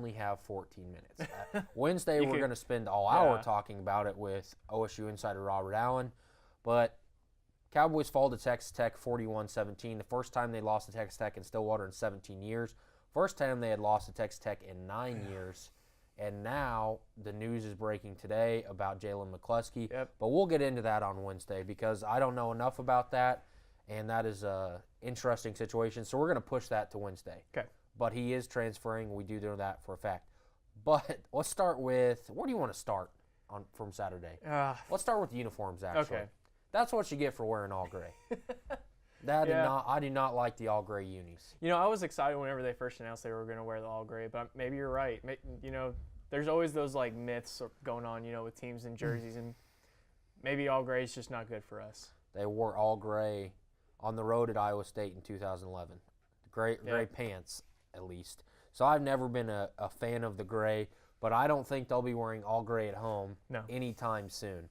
only have 14 minutes. Wednesday, we're going to spend all hour talking about it with OSU insider Robert Allen. But Cowboys fall to Texas Tech 41-17. The first time they lost to Texas Tech in Stillwater in 17 years. First time they had lost to Texas Tech in 9 years. And now the news is breaking today about Jalen McCluskey. Yep. But we'll get into that on Wednesday because I don't know enough about that, and that is an interesting situation. So we're going to push that to Wednesday. Okay. But he is transferring. We do know that for a fact. But let's start with, where do you want to start from Saturday? Let's start with the uniforms, actually. Okay. That's what you get for wearing all gray. I do not like the all gray unis. I was excited whenever they first announced they were going to wear the all gray, but maybe you're right. There's always those like myths going on, with teams and jerseys, and maybe all gray is just not good for us. They wore all gray on the road at Iowa State in 2011. Gray pants, at least. So I've never been a fan of the gray, but I don't think they'll be wearing all gray at home anytime soon.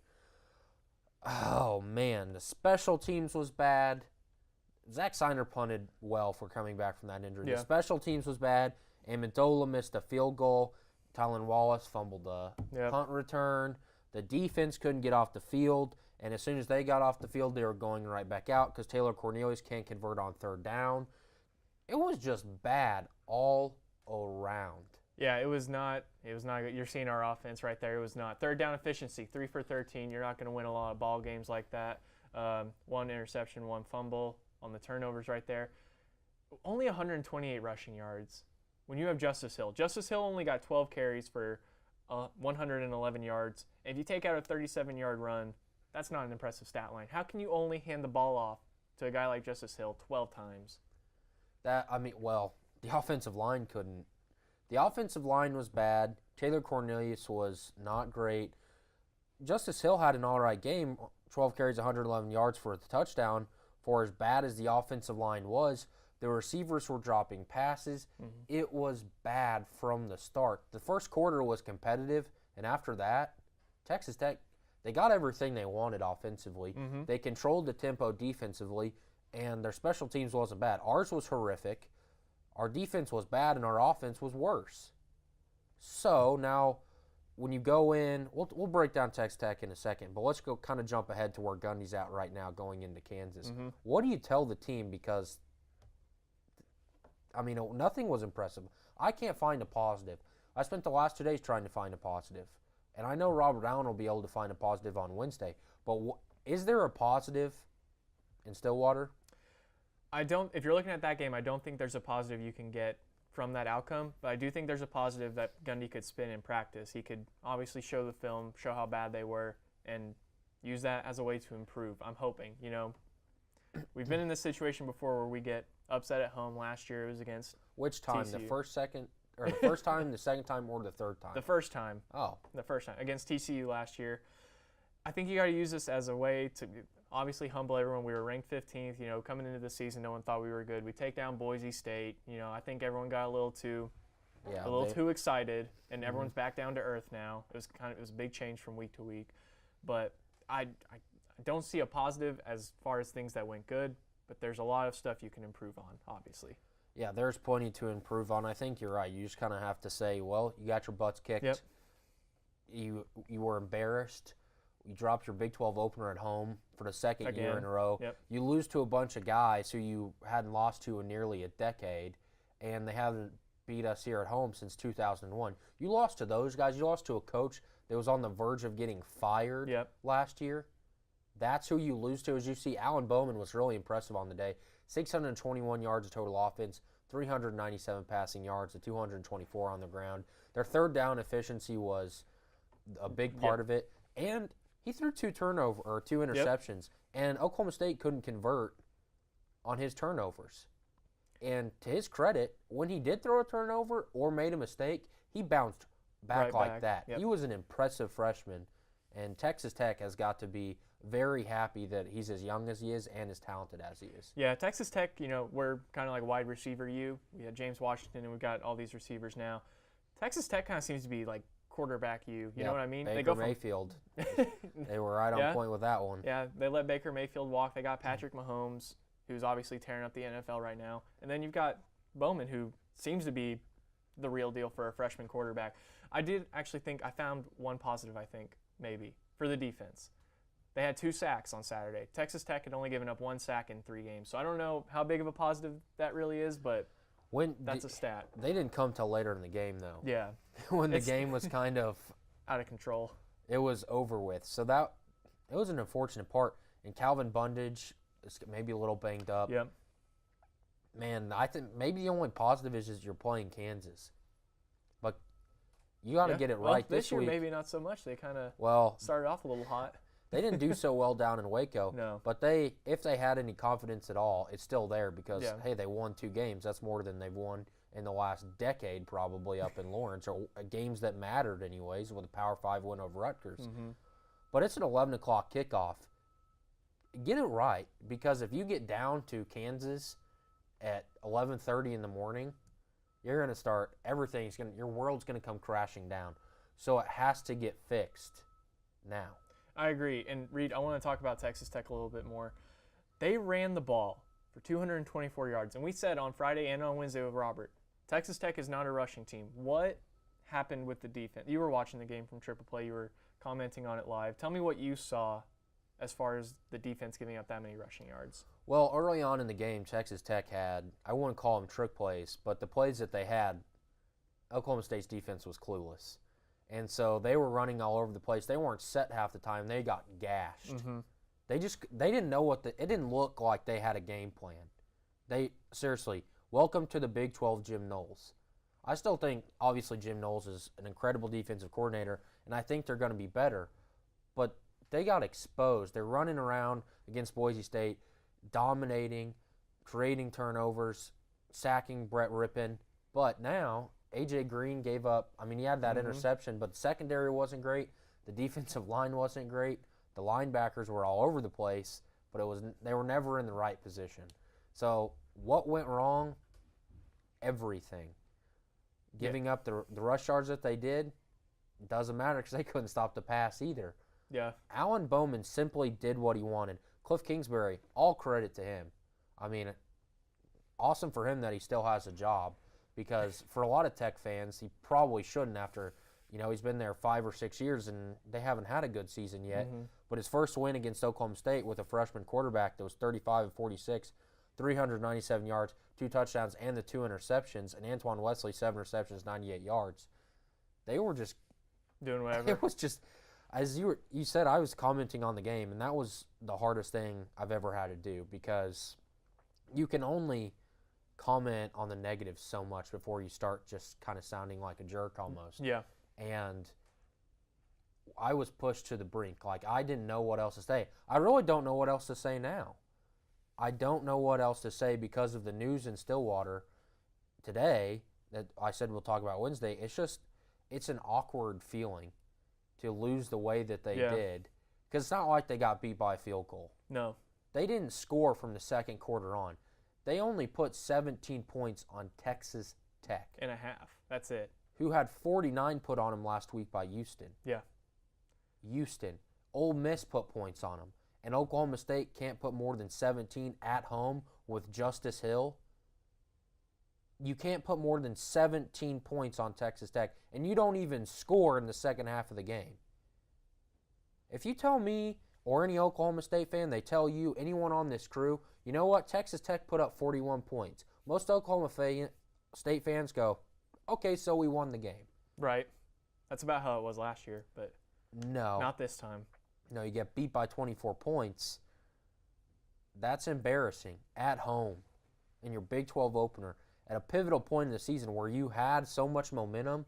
Oh, man, the special teams was bad. Zach Seiner punted well for coming back from that injury. Yeah. The special teams was bad. Amendola missed a field goal. Tylan Wallace fumbled a punt return. The defense couldn't get off the field, and as soon as they got off the field, they were going right back out because Taylor Cornelius can't convert on third down. It was just bad all around. Yeah, it was not good. You're seeing our offense right there. It was not. Third down efficiency, 3 for 13. You're not going to win a lot of ball games like that. 1 interception, 1 fumble on the turnovers right there. Only 128 rushing yards. When you have Justice Hill only got 12 carries for 111 yards. If you take out a 37-yard run, that's not an impressive stat line. How can you only hand the ball off to a guy like Justice Hill 12 times? The offensive line couldn't. The offensive line was bad. Taylor Cornelius was not great. Justice Hill had an all right game, 12 carries, 111 yards for the touchdown. For as bad as the offensive line was, the receivers were dropping passes. Mm-hmm. It was bad from the start. The first quarter was competitive, and after that, Texas Tech, they got everything they wanted offensively. Mm-hmm. They controlled the tempo defensively, and their special teams wasn't bad. Ours was horrific. Our defense was bad, and our offense was worse. So now, when you go in, we'll break down Texas Tech in a second, but let's go kind of jump ahead to where Gundy's at right now going into Kansas. Mm-hmm. What do you tell the team? Because, nothing was impressive. I can't find a positive. I spent the last 2 days trying to find a positive, and I know Robert Allen will be able to find a positive on Wednesday, but is there a positive in Stillwater? If you're looking at that game, I don't think there's a positive you can get from that outcome, but I do think there's a positive that Gundy could spin in practice. He could obviously show the film, show how bad they were, and use that as a way to improve. I'm hoping. We've been in this situation before where we get upset at home. Last year it was against Which time? TCU. The first time, the second time, or the third time? The first time. Oh. The first time. Against TCU last year. I think you got to use this as a way to obviously humble everyone. We were ranked 15th. Coming into the season, no one thought we were good. We take down Boise State. I think everyone got a little too excited, and everyone's back down to earth now. It was a big change from week to week, but I don't see a positive as far as things that went good. But there's a lot of stuff you can improve on, obviously. Yeah, there's plenty to improve on. I think you're right. You just kind of have to say, well, you got your butts kicked. Yep. You were embarrassed. You dropped your Big 12 opener at home for the second year in a row. Yep. You lose to a bunch of guys who you hadn't lost to in nearly a decade, and they haven't beat us here at home since 2001. You lost to those guys. You lost to a coach that was on the verge of getting fired last year. That's who you lose to. As you see, Alan Bowman was really impressive on the day. 621 yards of total offense, 397 passing yards, 224 on the ground. Their third down efficiency was a big part of it. And he threw 2 interceptions, and Oklahoma State couldn't convert on his turnovers. And to his credit, when he did throw a turnover or made a mistake, he bounced back like that. Yep. He was an impressive freshman, and Texas Tech has got to be very happy that he's as young as he is and as talented as he is. Yeah, Texas Tech, we're kind of like wide receiver U. We had James Washington, and we've got all these receivers now. Texas Tech kind of seems to be like quarterback you know what I mean? Baker Mayfield. They were right on point with that one. Yeah, they let Baker Mayfield walk. They got Patrick Mahomes, who's obviously tearing up the NFL right now. And then you've got Bowman, who seems to be the real deal for a freshman quarterback. I did actually think I found one positive, I think, maybe, for the defense. They had 2 sacks on Saturday. Texas Tech had only given up 1 sack in 3 games. So I don't know how big of a positive that really is, but that's a stat. They didn't come till later in the game, though. Yeah. When the game was kind of out of control. It was over with. So it was an unfortunate part. And Calvin Bundage is maybe a little banged up. Yep. Man, I think maybe the only positive is you're playing Kansas. But you got to get it right this year. week. Maybe not so much. They kind of started off a little hot. They didn't do so well down in Waco. No. But if they had any confidence at all, it's still there because, hey, they won 2 games. That's more than they've won in the last decade probably up in Lawrence, or games that mattered anyways with a Power 5 win over Rutgers. Mm-hmm. But it's an 11 o'clock kickoff. Get it right, because if you get down to Kansas at 11:30 in the morning, you're going to start your world's going to come crashing down. So it has to get fixed now. I agree. And Reed, I want to talk about Texas Tech a little bit more. They ran the ball for 224 yards. And we said on Friday and on Wednesday with Robert, Texas Tech is not a rushing team. What happened with the defense? You were watching the game from Triple Play. You were commenting on it live. Tell me what you saw as far as the defense giving up that many rushing yards. Well, early on in the game, Texas Tech had, I wouldn't call them trick plays, but the plays that they had, Oklahoma State's defense was clueless. And so they were running all over the place. They weren't set half the time. They got gashed. Mm-hmm. They didn't know it didn't look like they had a game plan. Seriously, welcome to the Big 12 Jim Knowles. I still think, obviously, Jim Knowles is an incredible defensive coordinator, and I think they're going to be better. But they got exposed. They're running around against Boise State, dominating, creating turnovers, sacking Brett Rippon. But now, A.J. Green gave up. I mean, he had that interception, but the secondary wasn't great. The defensive line wasn't great. The linebackers were all over the place, but they were never in the right position. So what went wrong? Everything. Giving up the rush yards that they did doesn't matter because they couldn't stop the pass either. Yeah. Alan Bowman simply did what he wanted. Cliff Kingsbury, all credit to him. I mean, awesome for him that he still has a job, because for a lot of Tech fans, he probably shouldn't after, he's been there 5 or 6 years and they haven't had a good season yet. Mm-hmm. But his first win against Oklahoma State with a freshman quarterback that was 35-46, 397 yards, 2 touchdowns, and the 2 interceptions, and Antoine Wesley, 7 receptions, 98 yards. They were just doing whatever. It was just, as you said, I was commenting on the game, and that was the hardest thing I've ever had to do, because you can only comment on the negatives so much before you start just kind of sounding like a jerk almost. Yeah. And I was pushed to the brink. Like, I didn't know what else to say. I really don't know what else to say now. I don't know what else to say because of the news in Stillwater today that I said we'll talk about Wednesday. It's an awkward feeling to lose the way that they did, because it's not like they got beat by a field goal. No. They didn't score from the second quarter on. They only put 17 points on Texas Tech. And a half. That's it. Who had 49 put on them last week by Houston. Yeah. Houston. Ole Miss put points on them. And Oklahoma State can't put more than 17 at home with Justice Hill. You can't put more than 17 points on Texas Tech, and you don't even score in the second half of the game. If you tell me, or any Oklahoma State fan, they tell you, anyone on this crew, you know what, Texas Tech put up 41 points. Most Oklahoma State fans go, okay, so we won the game. Right. That's about how it was last year, but no, not this time. No, you get beat by 24 points. That's embarrassing at home in your Big 12 opener at a pivotal point in the season where you had so much momentum,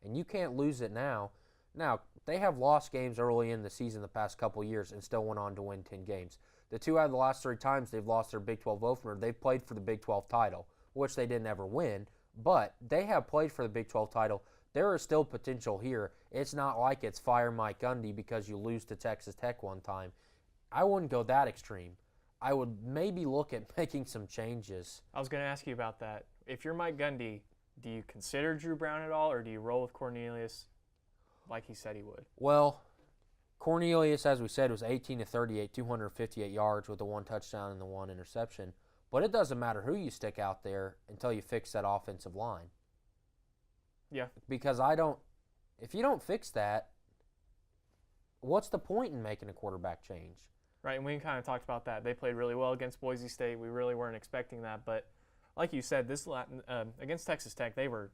and you can't lose it now. Now, they have lost games early in the season the past couple of years and still went on to win 10 games. The 2 out of the last 3 times they've lost their Big 12 opener, they've played for the Big 12 title, which they didn't ever win, but they have played for the Big 12 title. There is still potential here. It's not like it's fire Mike Gundy because you lose to Texas Tech one time. I wouldn't go that extreme. I would maybe look at making some changes. I was going to ask you about that. If you're Mike Gundy, do you consider Drew Brown at all, or do you roll with Cornelius like he said he would? Well, Cornelius, as we said, was 18-38, 258 yards with the 1 touchdown and the 1 interception. But it doesn't matter who you stick out there until you fix that offensive line. Yeah. Because if you don't fix that, what's the point in making a quarterback change? Right, and we kind of talked about that. They played really well against Boise State. We really weren't expecting that, but like you said, against Texas Tech, they were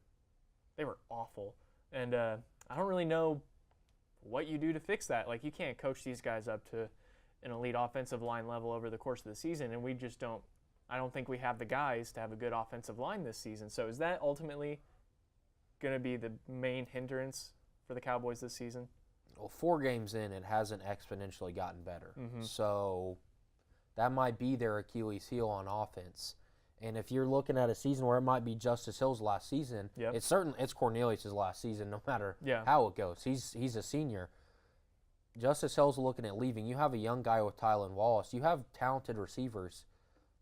awful, and I don't really know what you do to fix that. Like, you can't coach these guys up to an elite offensive line level over the course of the season, and we just don't. I don't think we have the guys to have a good offensive line this season. So is that ultimately going to be the main hindrance for the Cowboys this season? Well, 4 games in, it hasn't exponentially gotten better. Mm-hmm. So that might be their Achilles heel on offense. And if you're looking at a season where it might be Justice Hill's last season, Yep. it's Cornelius' last season, no matter Yeah. how it goes. He's a senior. Justice Hill's looking at leaving. You have a young guy with Tylan Wallace. You have talented receivers,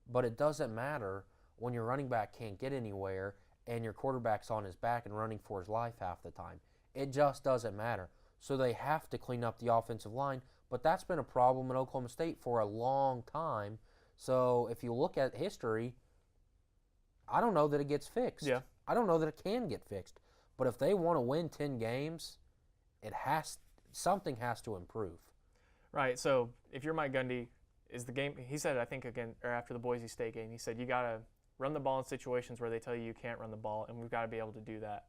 but it doesn't matter when your running back can't get anywhere and your quarterback's on his back and running for his life half the time. It just doesn't matter. So they have to clean up the offensive line, but that's been a problem in Oklahoma State for a long time. So if you look at history, I don't know that it gets fixed. Yeah. I don't know that it can get fixed. But if they want to win 10 games, something has to improve. Right. So if you're Mike Gundy, is the game? He said, I think again or after the Boise State game, he said you gotta run the ball in situations where they tell you can't run the ball, and we've got to be able to do that.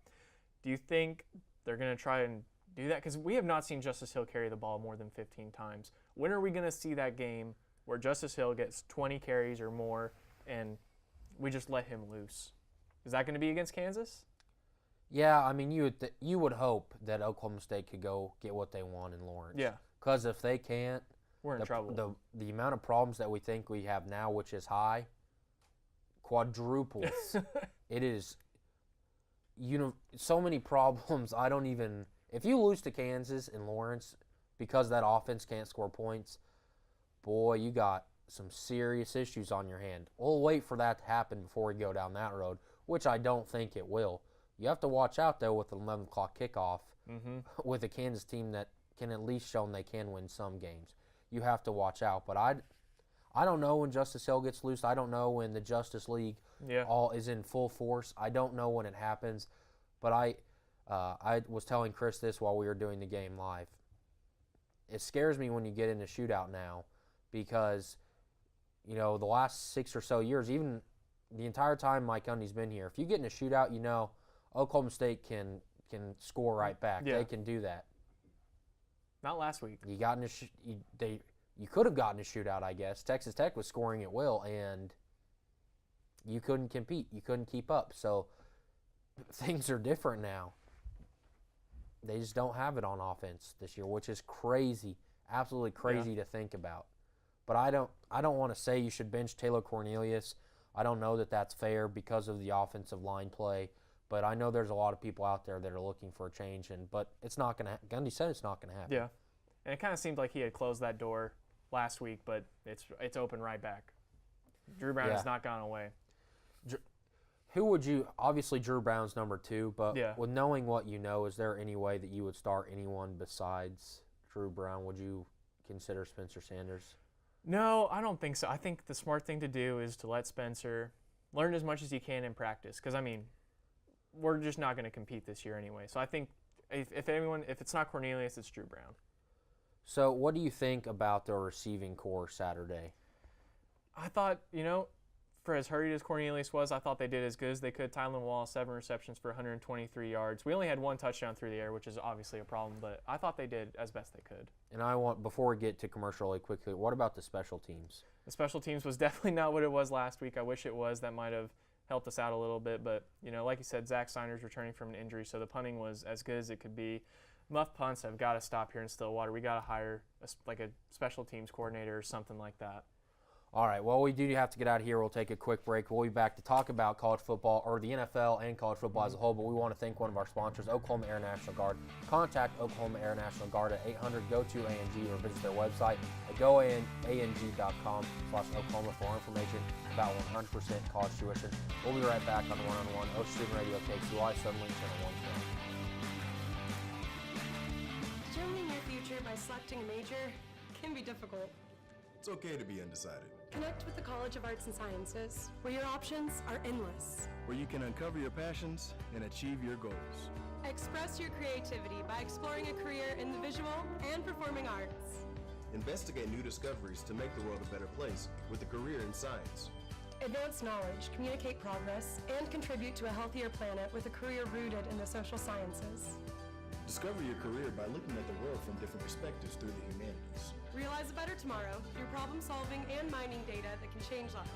Do you think they're gonna try and do that? Because we have not seen Justice Hill carry the ball more than 15 times. When are we gonna see that game where Justice Hill gets 20 carries or more, and we just let him loose? Is that going to be against Kansas? Yeah, I mean, you would hope that Oklahoma State could go get what they want in Lawrence. Yeah. Because if they can't, We're in trouble. The amount of problems that we think we have now, which is high, quadruples. It is, so many problems. I don't even. If you lose to Kansas and Lawrence because that offense can't score points, boy, you got some serious issues on your hand. We'll wait for that to happen before we go down that road, which I don't think it will. You have to watch out, though, with the 11 o'clock kickoff with a Kansas team that can at least show they can win some games. You have to watch out. But I don't know when Justice Hill gets loose. I don't know when the Justice League all is in full force. I don't know when it happens. But I was telling Chris this while we were doing the game live. It scares me when you get in a shootout now because – the last 6 or so years, even the entire time Mike Gundy's been here, if you get in a shootout, Oklahoma State can score right back. Yeah. They can do that. Not last week. You got in you could have gotten a shootout, I guess. Texas Tech was scoring at will, and you couldn't compete. You couldn't keep up. So things are different now. They just don't have it on offense this year, which is crazy, absolutely crazy to think about. But I don't want to say you should bench Taylor Cornelius. I don't know that that's fair because of the offensive line play. But I know there's a lot of people out there that are looking for a change. But it's not going to – Gundy said it's not going to happen. Yeah. And it kind of seemed like he had closed that door last week, but it's open right back. Drew Brown has not gone away. Who would you – obviously Drew Brown's number 2. But with knowing what you know, is there any way that you would start anyone besides Drew Brown? Would you consider Spencer Sanders? No, I don't think so. I think the smart thing to do is to let Spencer learn as much as he can in practice. Because, we're just not going to compete this year anyway. So I think if it's not Cornelius, it's Drew Brown. So what do you think about the receiving corps Saturday? I thought, for as hurried as Cornelius was, I thought they did as good as they could. Tylan Wallace, 7 receptions for 123 yards. We only had 1 touchdown through the air, which is obviously a problem, but I thought they did as best they could. And before we get to commercial really quickly, what about the special teams? The special teams was definitely not what it was last week. I wish it was. That might have helped us out a little bit, but, like you said, Zach Steiner's returning from an injury, so the punting was as good as it could be. Muff punts have got to stop here in Stillwater. We got to hire a special teams coordinator or something like that. All right, well, we do have to get out of here. We'll take a quick break. We'll be back to talk about college football, or the NFL and college football as a whole, but we want to thank one of our sponsors, Oklahoma Air National Guard. Contact Oklahoma Air National Guard at 800 go to ANG or visit their website at goang.com/Oklahoma for more information about 100% college tuition. We'll be right back on the One-on-One. Ocean Student Radio KQI, Suddenly Channel 1. Determining your future by selecting a major can be difficult. It's okay to be undecided. Connect with the College of Arts and Sciences, where your options are endless. Where you can uncover your passions and achieve your goals. Express your creativity by exploring a career in the visual and performing arts. Investigate new discoveries to make the world a better place with a career in science. Advance knowledge, communicate progress, and contribute to a healthier planet with a career rooted in the social sciences. Discover your career by looking at the world from different perspectives through the humanities. Realize a better tomorrow through problem solving and mining data that can change lives.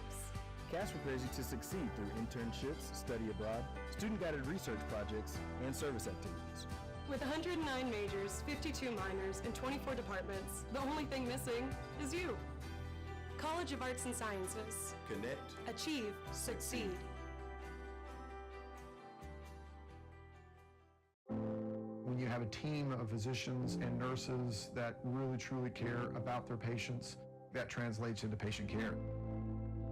CAS prepares you to succeed through internships, study abroad, student-guided research projects, and service activities. With 109 majors, 52 minors, and 24 departments, the only thing missing is you. College of Arts and Sciences. Connect. Achieve. Succeed. When you have a team of physicians and nurses that really truly care about their patients, that translates into patient care.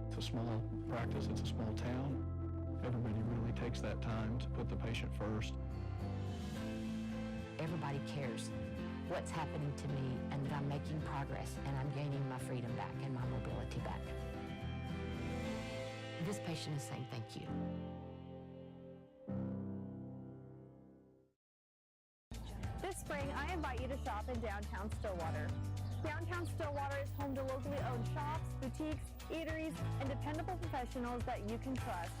It's a small practice, it's a small town. Everybody really takes that time to put the patient first. Everybody cares what's happening to me and that I'm making progress and I'm gaining my freedom back and my mobility back. This patient is saying thank you. This spring, I invite you to shop in downtown Stillwater. Downtown Stillwater is home to locally owned shops, boutiques, eateries, and dependable professionals that you can trust.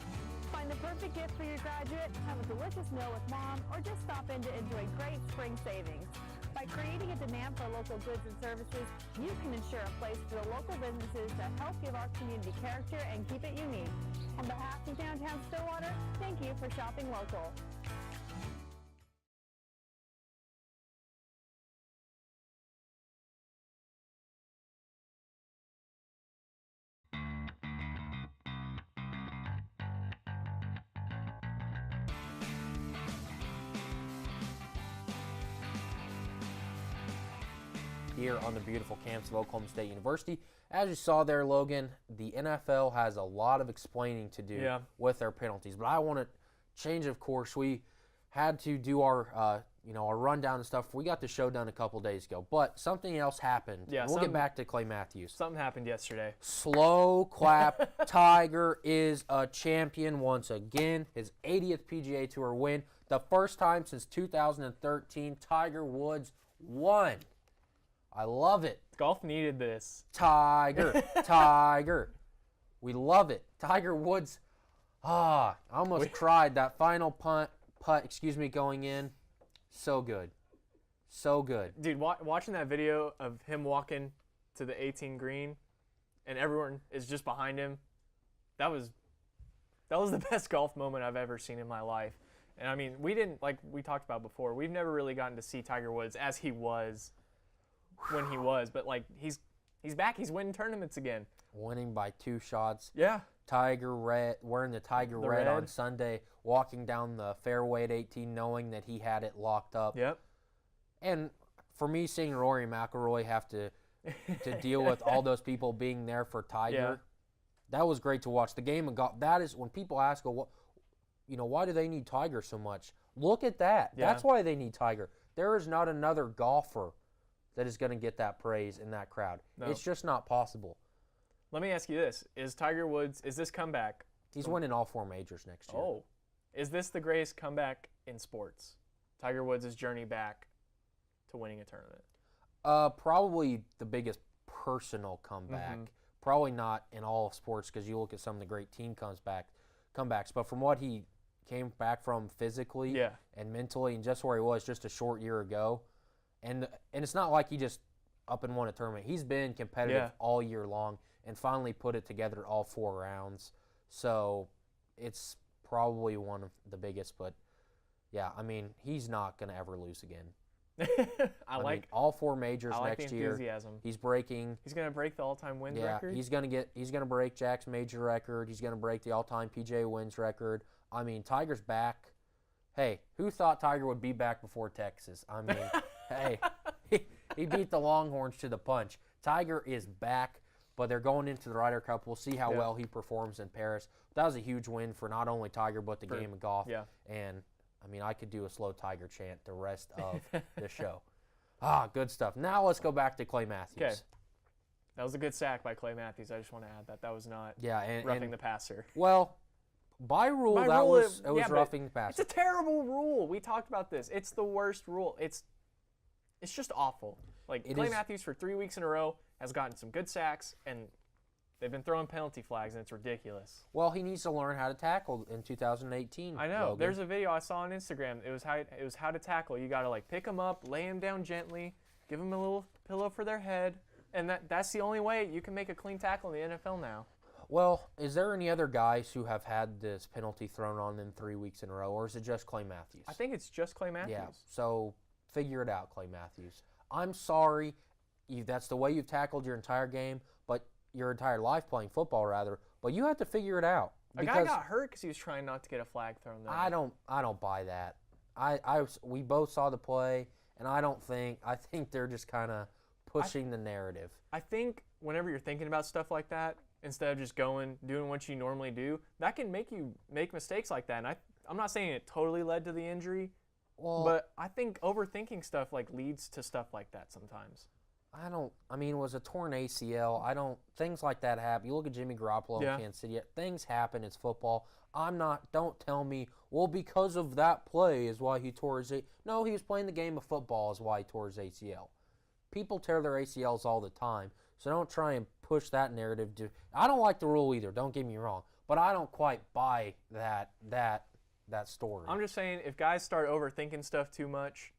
Find the perfect gift for your graduate, have a delicious meal with mom, or just stop in to enjoy great spring savings. By creating a demand for local goods and services, you can ensure a place for the local businesses that help give our community character and keep it unique. On behalf of Downtown Stillwater, thank you for shopping local. Here on the beautiful campus of Oklahoma State University. As you saw there, Logan, the NFL has a lot of explaining to do with their penalties. But I want to change of course. We had to do our our rundown and stuff. We got the show done a couple days ago, but something else happened. Yeah, we'll get back to Clay Matthews. Something happened yesterday. Slow clap. Tiger is a champion once again. His 80th PGA Tour win. The first time since 2013 Tiger Woods won. I love it. Golf needed this. Tiger, Tiger. We love it. Tiger Woods. I almost cried. That final putt, going in. So good. So good. Dude, watching that video of him walking to the 18 green and everyone is just behind him, that was the best golf moment I've ever seen in my life. And I mean, we didn't, like we talked about before, we've never really gotten to see Tiger Woods as he was when he was, but like he's back. He's winning tournaments again. Winning by 2 shots. Yeah. Tiger red, wearing the Tiger red on Sunday, walking down the fairway at 18, knowing that he had it locked up. Yep. And for me, seeing Rory McIlroy have to deal with all those people being there for Tiger, that was great to watch. The game of golf. That is when people ask, why do they need Tiger so much? Look at that. Yeah. That's why they need Tiger. There is not another golfer that is going to get that praise in that crowd. No. It's just not possible. Let me ask you this. Is Tiger Woods, is this comeback? He's winning all 4 majors next year. Oh. Is this the greatest comeback in sports? Tiger Woods' journey back to winning a tournament? Probably the biggest personal comeback. Probably not in all of sports because you look at some of the great team comebacks. But from what he came back from physically and mentally and just where he was just a short year ago, and it's not like he just up and won a tournament. He's been competitive all year long and finally put it together all 4 rounds. So it's probably one of the biggest. But, yeah, I mean, he's not going to ever lose again. I mean, all 4 majors next year. Enthusiasm. He's breaking. He's going to break the all-time wins record? He's going to break Jack's major record. He's going to break the all-time PGA wins record. I mean, Tiger's back. Hey, who thought Tiger would be back before Texas? I mean, hey, he beat the Longhorns to the punch. Tiger is back, but they're going into the Ryder Cup. We'll see how well he performs in Paris. That was a huge win for not only Tiger but the game of golf. Yeah. And, I mean, I could do a slow Tiger chant the rest of the show. Good stuff. Now let's go back to Clay Matthews. Okay. That was a good sack by Clay Matthews. I just want to add that. That was not roughing the passer. Well, by rule, By that rule, was yeah, but roughing the passer. It's a terrible rule. We talked about this. It's the worst rule. It's just awful. Like, Clay Matthews for 3 weeks in a row has gotten some good sacks, and they've been throwing penalty flags, and it's ridiculous. Well, he needs to learn how to tackle in 2018. I know. Logan. There's a video I saw on Instagram. It was how to tackle. You got to, like, pick them up, lay them down gently, give them a little pillow for their head, and that's the only way you can make a clean tackle in the NFL now. Well, is there any other guys who have had this penalty thrown on them 3 weeks in a row, or is it just Clay Matthews? I think it's just Clay Matthews. Yeah, so figure it out, Clay Matthews. I'm sorry, that's the way you've tackled your entire game, but your entire life playing football, rather. But you have to figure it out. A guy got hurt because he was trying not to get a flag thrown there. I don't buy that. We both saw the play, and I think they're just kind of pushing the narrative. I think whenever you're thinking about stuff like that, instead of just doing what you normally do, that can make you make mistakes like that. And I'm not saying it totally led to the injury, but I think overthinking stuff like leads to stuff like that sometimes. It was a torn ACL. Things like that happen. You look at Jimmy Garoppolo in Kansas City. Things happen. It's football. Don't tell me, well, because of that play is why he tore his ACL. No, he was playing the game of football is why he tore his ACL. People tear their ACLs all the time, so don't try and push that narrative. I don't like the rule either, don't get me wrong, but I don't quite buy that story. I'm just saying, if guys start overthinking stuff too much,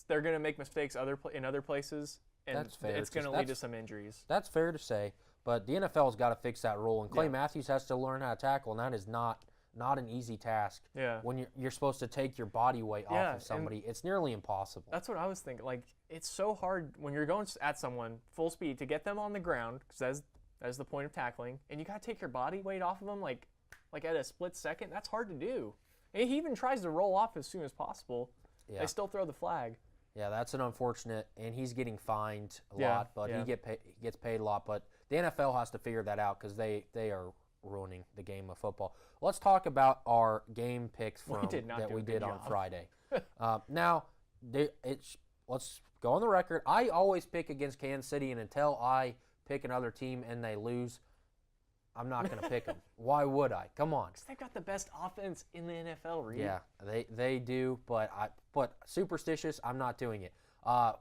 they're going to make mistakes in other places, and That's fair. It's going to lead to some injuries. That's fair to say, but the NFL's got to fix that rule, and Clay Matthews has to learn how to tackle, and that is not an easy task. Yeah. When you're supposed to take your body weight off of somebody, it's nearly impossible. That's what I was thinking. Like, it's so hard when you're going at someone full speed to get them on the ground, because that's the point of tackling, and you got to take your body weight off of them like at a split second. That's hard to do. And he even tries to roll off as soon as possible. Yeah. They still throw the flag. Yeah, that's an unfortunate, and he's getting fined a lot, but he gets paid a lot. But the NFL has to figure that out because they are ruining the game of football. Let's talk about our game picks that we did on Friday. Let's go on the record. I always pick against Kansas City, and until I pick another team and they lose, I'm not going to pick them. Why would I? Come on. Because they've got the best offense in the NFL, Reed. Yeah, they do, but superstitious, I'm not doing it. I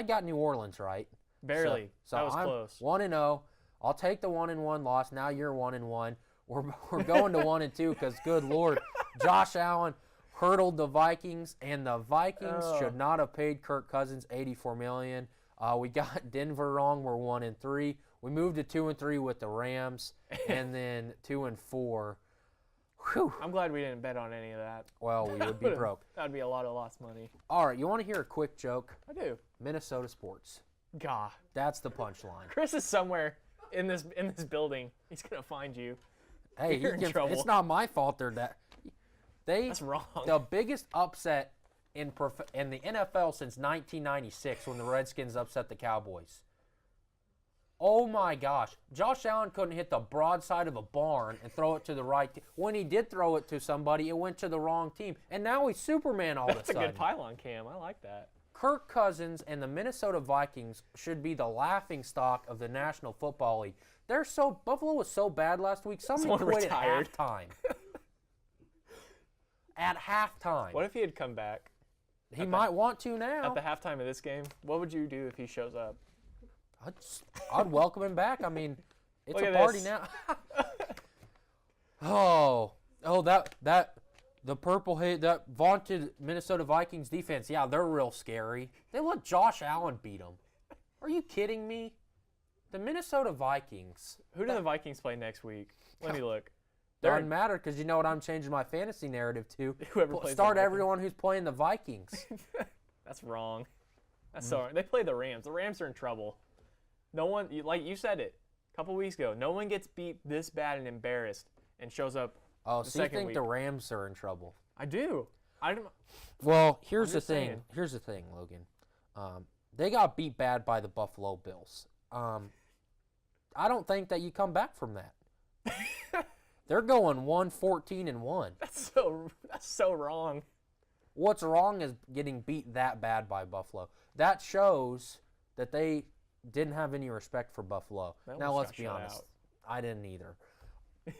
got New Orleans right. Barely. So that was I'm close. 1-0. I'll take the 1-1 loss. Now you're 1-1. We're going to 1-2 because, good Lord, Josh Allen hurdled the Vikings, and the Vikings should not have paid Kirk Cousins $84 million. We got Denver wrong. We're 1-3. We moved to 2-3 with the Rams, and then 2-4. Whew. I'm glad we didn't bet on any of that. Well, we would be broke. That'd be a lot of lost money. All right, you want to hear a quick joke? I do. Minnesota sports. Gah. That's the punchline. Chris is somewhere in this building. He's gonna find you. Hey, You're in trouble. It's not my fault. That's wrong. The biggest upset in the NFL since 1996 when the Redskins upset the Cowboys. Oh my gosh. Josh Allen couldn't hit the broadside of a barn and throw it to the right team. When he did throw it to somebody, it went to the wrong team. And now he's Superman all of a sudden. That's a good pylon cam. I like that. Kirk Cousins and the Minnesota Vikings should be the laughingstock of the National Football League. Buffalo was so bad last week, someone quit retired. at halftime. At halftime. What if he had come back? He might want to now. At the halftime of this game, what would you do if he shows up? I'd welcome him back. I mean, it's Look a at party this. now. that the purple hate, that vaunted Minnesota Vikings defense. Yeah, they're real scary. They let Josh Allen beat them. Are you kidding me? The Minnesota Vikings. Who do the Vikings play next week? Let me look. Doesn't matter because you know what I'm changing my fantasy narrative to? Whoever plays Start the Vikings. everyone who's playing the Vikings. That's wrong. That's so. They play the Rams. The Rams are in trouble. No one, like you said it a couple weeks ago, no one gets beat this bad and embarrassed and shows up Oh, the so you second think week. the Rams are in trouble? I do. Well, here's the just thing. saying. Here's the thing, Logan. They got beat bad by the Buffalo Bills. I don't think that you come back from that. They're going 1-14-1. That's so wrong. What's wrong is getting beat that bad by Buffalo. That shows that they didn't have any respect for Buffalo. They Now, almost let's got be shut honest. out. I didn't either.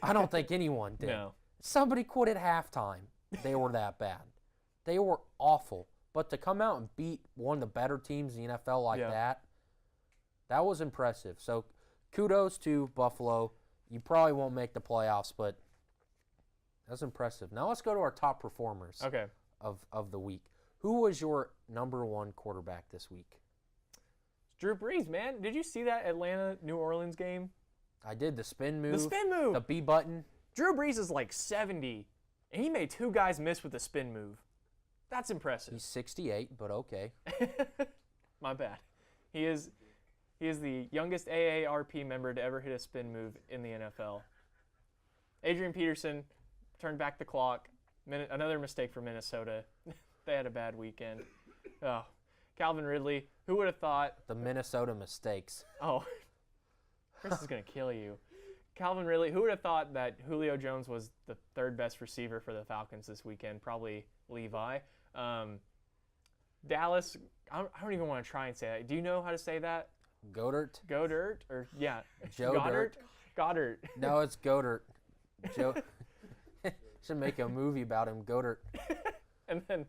I don't think anyone did. No. Somebody quit at halftime. They were that bad. They were awful. But to come out and beat one of the better teams in the NFL like that was impressive. So kudos to Buffalo. You probably won't make the playoffs, but that's impressive. Now let's go to our top performers of the week. Who was your number one quarterback this week? Drew Brees, man. Did you see that Atlanta-New Orleans game? I did. The spin move. The spin move. The B button. Drew Brees is like 70, and he made 2 guys miss with the spin move. That's impressive. He's 68, but okay. My bad. He is the youngest AARP member to ever hit a spin move in the NFL. Adrian Peterson turned back the clock. Another mistake for Minnesota. They had a bad weekend. Oh, Calvin Ridley. Who would have thought? The Minnesota mistakes. Oh, Chris is going to kill you. Calvin Ridley. Who would have thought that Julio Jones was the 3rd best receiver for the Falcons this weekend? Probably Levi. Dallas, I don't even want to try and say that. Do you know how to say that? Godert? Godert? Or, yeah. Joe Goddard? Goddard. No, it's Godert. Joe. Should make a movie about him, Godert. And then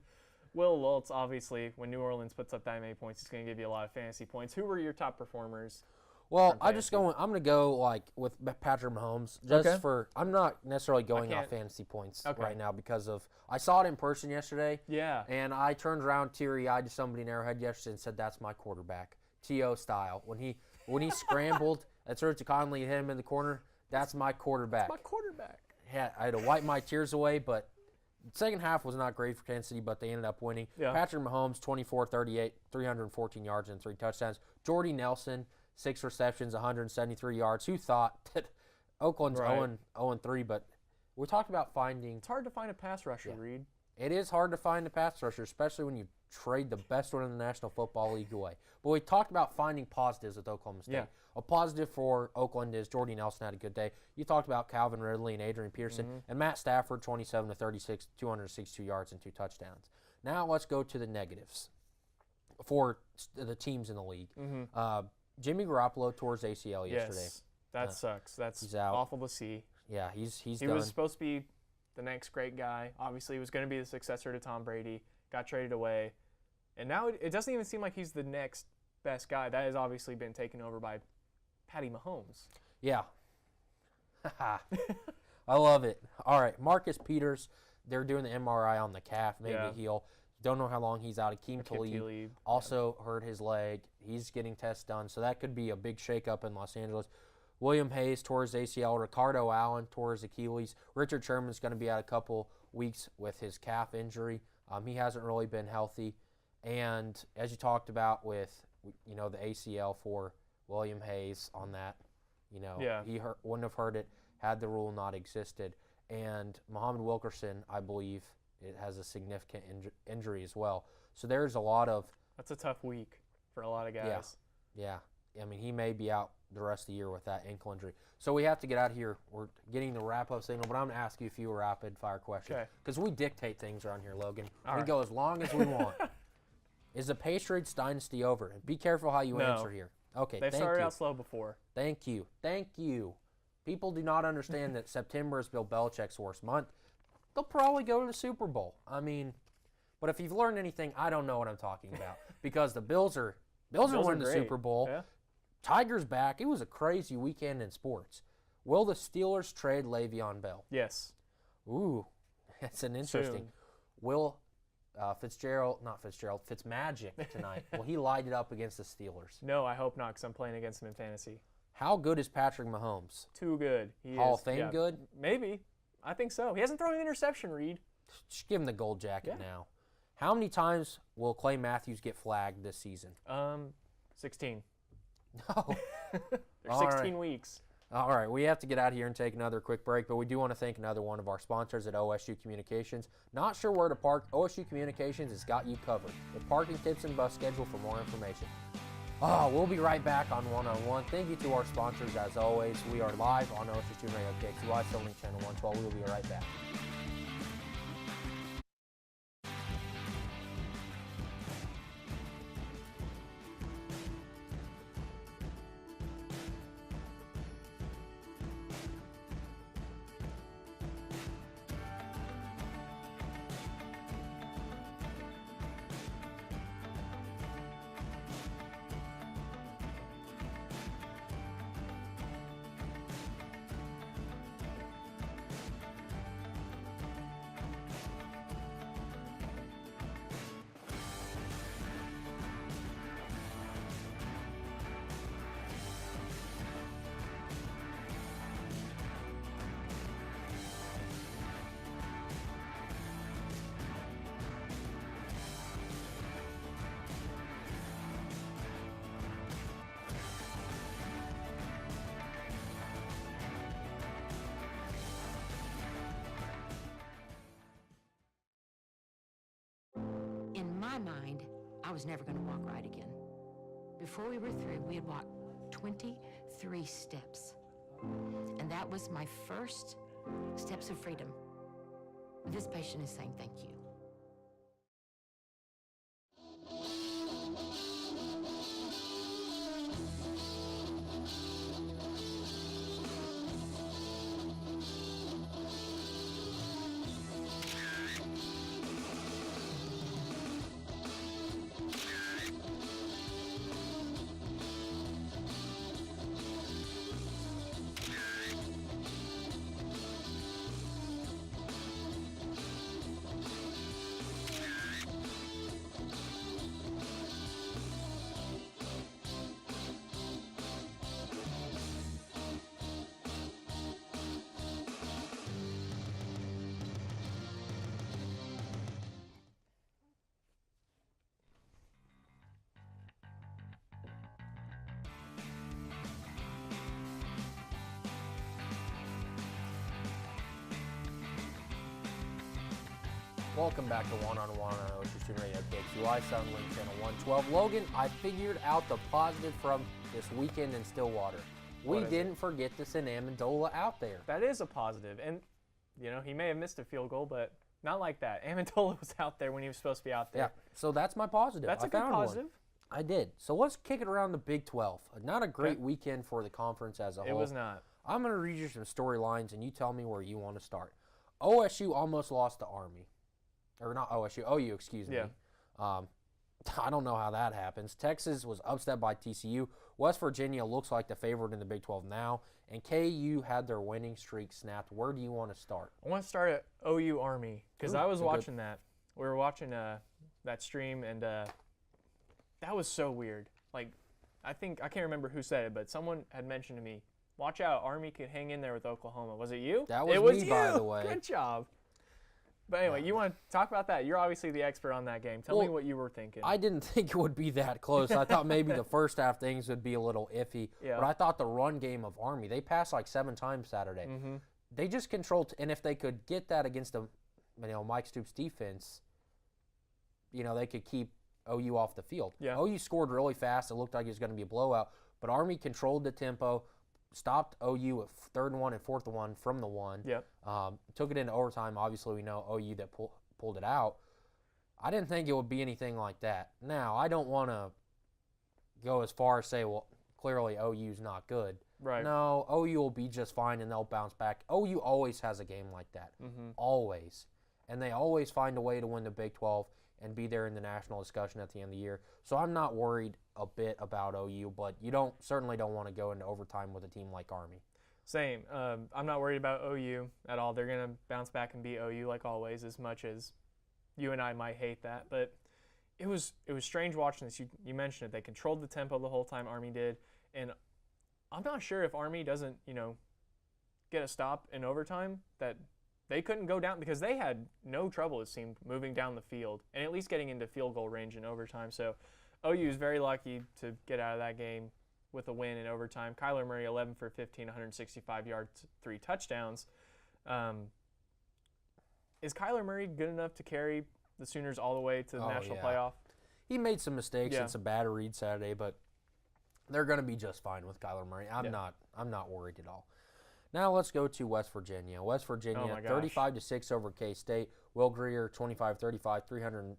Will Lutz, obviously, when New Orleans puts up that many points, he's going to give you a lot of fantasy points. Who were your top performers? Well, I'm going to go like with Patrick Mahomes just for I'm not necessarily going off fantasy points right now because of I saw it in person yesterday. Yeah. And I turned around teary-eyed to somebody in Arrowhead yesterday and said that's my quarterback. T.O. style. When he scrambled and threw it to Conley and hit him in the corner, that's my quarterback. That's my quarterback. Yeah, I had to wipe my tears away, but the second half was not great for Kansas City, but they ended up winning. Yeah. Patrick Mahomes, 24-38, 314 yards and 3 touchdowns. Jordy Nelson, 6 receptions, 173 yards. Who thought that Oakland's 0-3, but we talked about finding. It's hard to find a pass rusher, Reed. It is hard to find a pass rusher, especially when you trade the best one in the National Football League away. But we talked about finding positives with Oklahoma State. Yeah. A positive for Oakland is Jordy Nelson had a good day. You talked about Calvin Ridley and Adrian Peterson. And Matt Stafford, 27-36, 262 yards and 2 touchdowns. Now let's go to the negatives for the teams in the league. Jimmy Garoppolo tore his ACL yesterday. Yes, that sucks. That's out. awful to see. Yeah, he's He done. was supposed to be the next great guy. Obviously, he was going to be the successor to Tom Brady. Got traded away. And now it doesn't even seem like he's the next best guy. That has obviously been taken over by Patty Mahomes. Yeah. I love it. All right, Marcus Peters, they're doing the MRI on the calf, maybe heel. Don't know how long he's out. Akeem Talib also hurt his leg. He's getting tests done, so that could be a big shakeup in Los Angeles. William Hayes tore his ACL. Ricardo Allen tore his Achilles. Richard Sherman's going to be out a couple weeks with his calf injury. He hasn't really been healthy. And as you talked about with, the ACL for William Hayes on that, he wouldn't have heard it had the rule not existed. And Muhammad Wilkerson, I believe, it has a significant injury as well. So there's a lot of... That's a tough week for a lot of guys. Yeah. I mean, he may be out the rest of the year with that ankle injury. So we have to get out of here. We're getting the wrap-up signal, but I'm going to ask you a few rapid-fire questions. Because we dictate things around here, Logan. We go as long as we want. Is the Patriots dynasty over? And be careful how you answer here. Okay, They've started out slow before. Thank you. People do not understand that September is Bill Belichick's worst month. They'll probably go to the Super Bowl. I mean, but if you've learned anything, I don't know what I'm talking about. Because the Bills are winning the Super Bowl. Yeah. Tiger's back. It was a crazy weekend in sports. Will the Steelers trade Le'Veon Bell? Yes. Ooh, that's an interesting. Soon. Will Fitzmagic tonight, will he light it up against the Steelers? No, I hope not, because I'm playing against him in fantasy. How good is Patrick Mahomes? Too good. Hall of Fame good? Maybe. I think so. He hasn't thrown an interception, Reed. Just give him the gold jacket now. How many times will Clay Matthews get flagged this season? 16. No. There's 16 weeks. All right, we have to get out of here and take another quick break, but we do want to thank another one of our sponsors at OSU Communications. Not sure where to park? OSU Communications has got you covered. With parking tips and bus schedule for more information. We'll be right back on 101. Thank you to our sponsors as always. We are live on OSU Student Radio KXUI, Filming Channel 112. We will be right back. my mind, I was never going to walk right again. Before we were through, we had walked 23 steps. And that was my first steps of freedom. This patient is saying thank you. Welcome back to One-on-One on Ocean Student Radio KQI, Sunlink Channel 112. Logan, I figured out the positive from this weekend in Stillwater. We didn't forget to send Amendola out there. That is a positive. And, you know, he may have missed a field goal, but not like that. Amendola was out there when he was supposed to be out there. Yeah, so that's my positive. That's I a good found positive. One. I did. So let's kick it around the Big 12. Not a great weekend for the conference as a whole. It was not. I'm going to read you some storylines, and you tell me where you want to start. OSU almost lost to Army. Or not OSU, OU, excuse me. Yeah. I don't know how that happens. Texas was upset by TCU. West Virginia looks like the favorite in the Big 12 now. And KU had their winning streak snapped. Where do you want to start? I want to start at OU Army because I was watching that. We were watching that stream, and that was so weird. Like, I can't remember who said it, but someone had mentioned to me, watch out, Army could hang in there with Oklahoma. Was it you? That was it was me, you. by the way. Good job. But anyway, you want to talk about that? You're obviously the expert on that game. Tell me what you were thinking. I didn't think it would be that close. I thought maybe the first half things would be a little iffy. Yeah. But I thought the run game of Army, they passed like 7 times Saturday. Mm-hmm. They just controlled, and if they could get that against Mike Stoops' defense, they could keep OU off the field. Yeah. OU scored really fast. It looked like it was going to be a blowout. But Army controlled the tempo, stopped OU at 3rd and 1 and 4th and 1 from the 1. Yep. Took it into overtime. Obviously, we know OU that pulled it out. I didn't think it would be anything like that. Now, I don't want to go as far as say, well, clearly OU's not good. Right. No, OU will be just fine, and they'll bounce back. OU always has a game like that. Mm-hmm. Always. And they always find a way to win the Big 12 and be there in the national discussion at the end of the year. So I'm not worried a bit about OU, but you certainly don't want to go into overtime with a team like Army. Same. I'm not worried about OU at all. They're going to bounce back and beat OU like always, as much as you and I might hate that. But it was strange watching this. You mentioned it. They controlled the tempo the whole time, Army did. And I'm not sure if Army doesn't, get a stop in overtime, that they couldn't go down, because they had no trouble, it seemed, moving down the field and at least getting into field goal range in overtime. So OU is very lucky to get out of that game with a win in overtime. Kyler Murray, 11 for 15, 165 yards, 3 touchdowns. Is Kyler Murray good enough to carry the Sooners all the way to the national playoff? He made some mistakes and Yeah. some bad reads Saturday, but they're going to be just fine with Kyler Murray. I'm not worried at all. Now let's go to West Virginia. West Virginia, 35-6 over K-State. Will Greer, 25-35,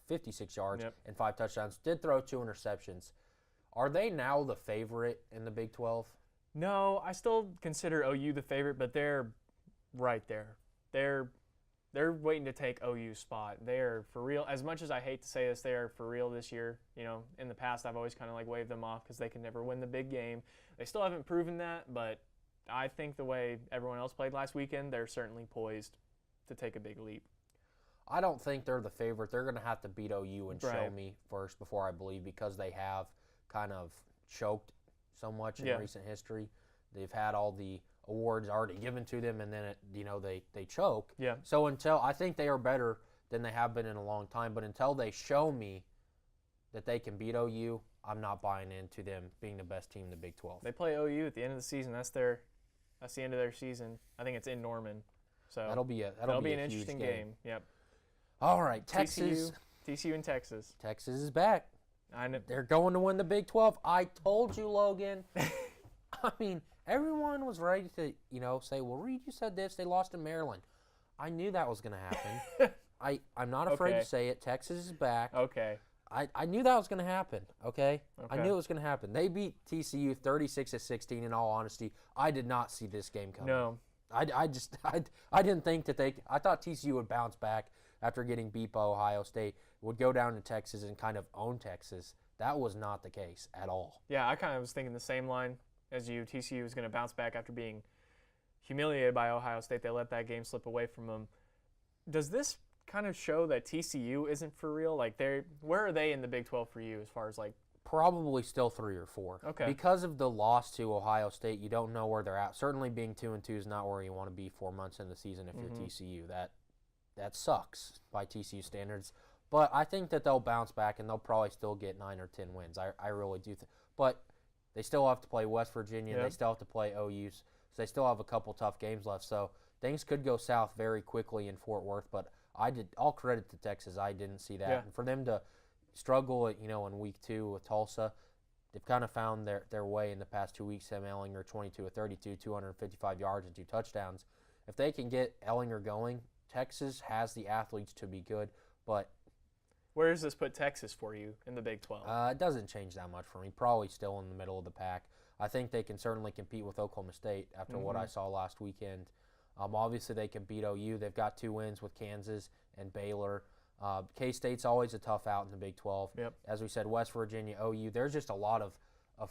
56 yards and 5 touchdowns. Did throw 2 interceptions. Are they now the favorite in the Big 12? No, I still consider OU the favorite, but they're right there. They're waiting to take OU's spot. They're for real. As much as I hate to say this, they are for real this year. In the past, I've always kind of waved them off because they can never win the big game. They still haven't proven that, but I think the way everyone else played last weekend, they're certainly poised to take a big leap. I don't think they're the favorite. They're going to have to beat OU and show me first before I believe, because they have kind of choked so much in recent history. They've had all the awards already given to them, and then they choke. Yeah. So I think they are better than they have been in a long time, but until they show me that they can beat OU, I'm not buying into them being the best team in the Big 12. They play OU at the end of the season. That's the end of their season. I think it's in Norman. So that'll be an interesting game. Yep. All right, Texas. TCU and Texas. Texas is back. I know. They're going to win the Big 12. I told you, Logan. I mean, everyone was ready to, say, well, Reed, you said this. They lost to Maryland. I knew that was going to happen. I'm not afraid to say it. Texas is back. Okay. I knew that was going to happen, okay? I knew it was going to happen. They beat TCU 36-16, in all honesty. I did not see this game coming. No. I didn't think that I thought TCU would bounce back after getting beat by Ohio State, would go down to Texas and kind of own Texas. That was not the case at all. Yeah, I kind of was thinking the same line as you. TCU was going to bounce back after being humiliated by Ohio State. They let that game slip away from them. Does this kind of show that TCU isn't for real? Like, where are they in the Big 12 for you as far as like? Probably still 3 or 4. Okay. Because of the loss to Ohio State, you don't know where they're at. Certainly being 2-2 is not where you want to be 4 months in the season if you're TCU. That sucks by TCU standards. But I think that they'll bounce back and they'll probably still get 9 or 10 wins. I really do. But they still have to play West Virginia. Yep. They still have to play OU. So they still have a couple tough games left. So things could go south very quickly in Fort Worth. But all credit to Texas. I didn't see that. Yeah. And for them to struggle, in week 2 with Tulsa, they've kind of found their way in the past 2 weeks. Sam Ellinger, 22 of 32, 255 yards and 2 touchdowns. If they can get Ellinger going, Texas has the athletes to be good. But where does this put Texas for you in the Big 12? it doesn't change that much for me. Probably still in the middle of the pack. I think they can certainly compete with Oklahoma State after what I saw last weekend. Obviously, they can beat OU. They've got 2 wins with Kansas and Baylor. K-State's always a tough out in the Big 12. Yep. As we said, West Virginia, OU. There's just a lot of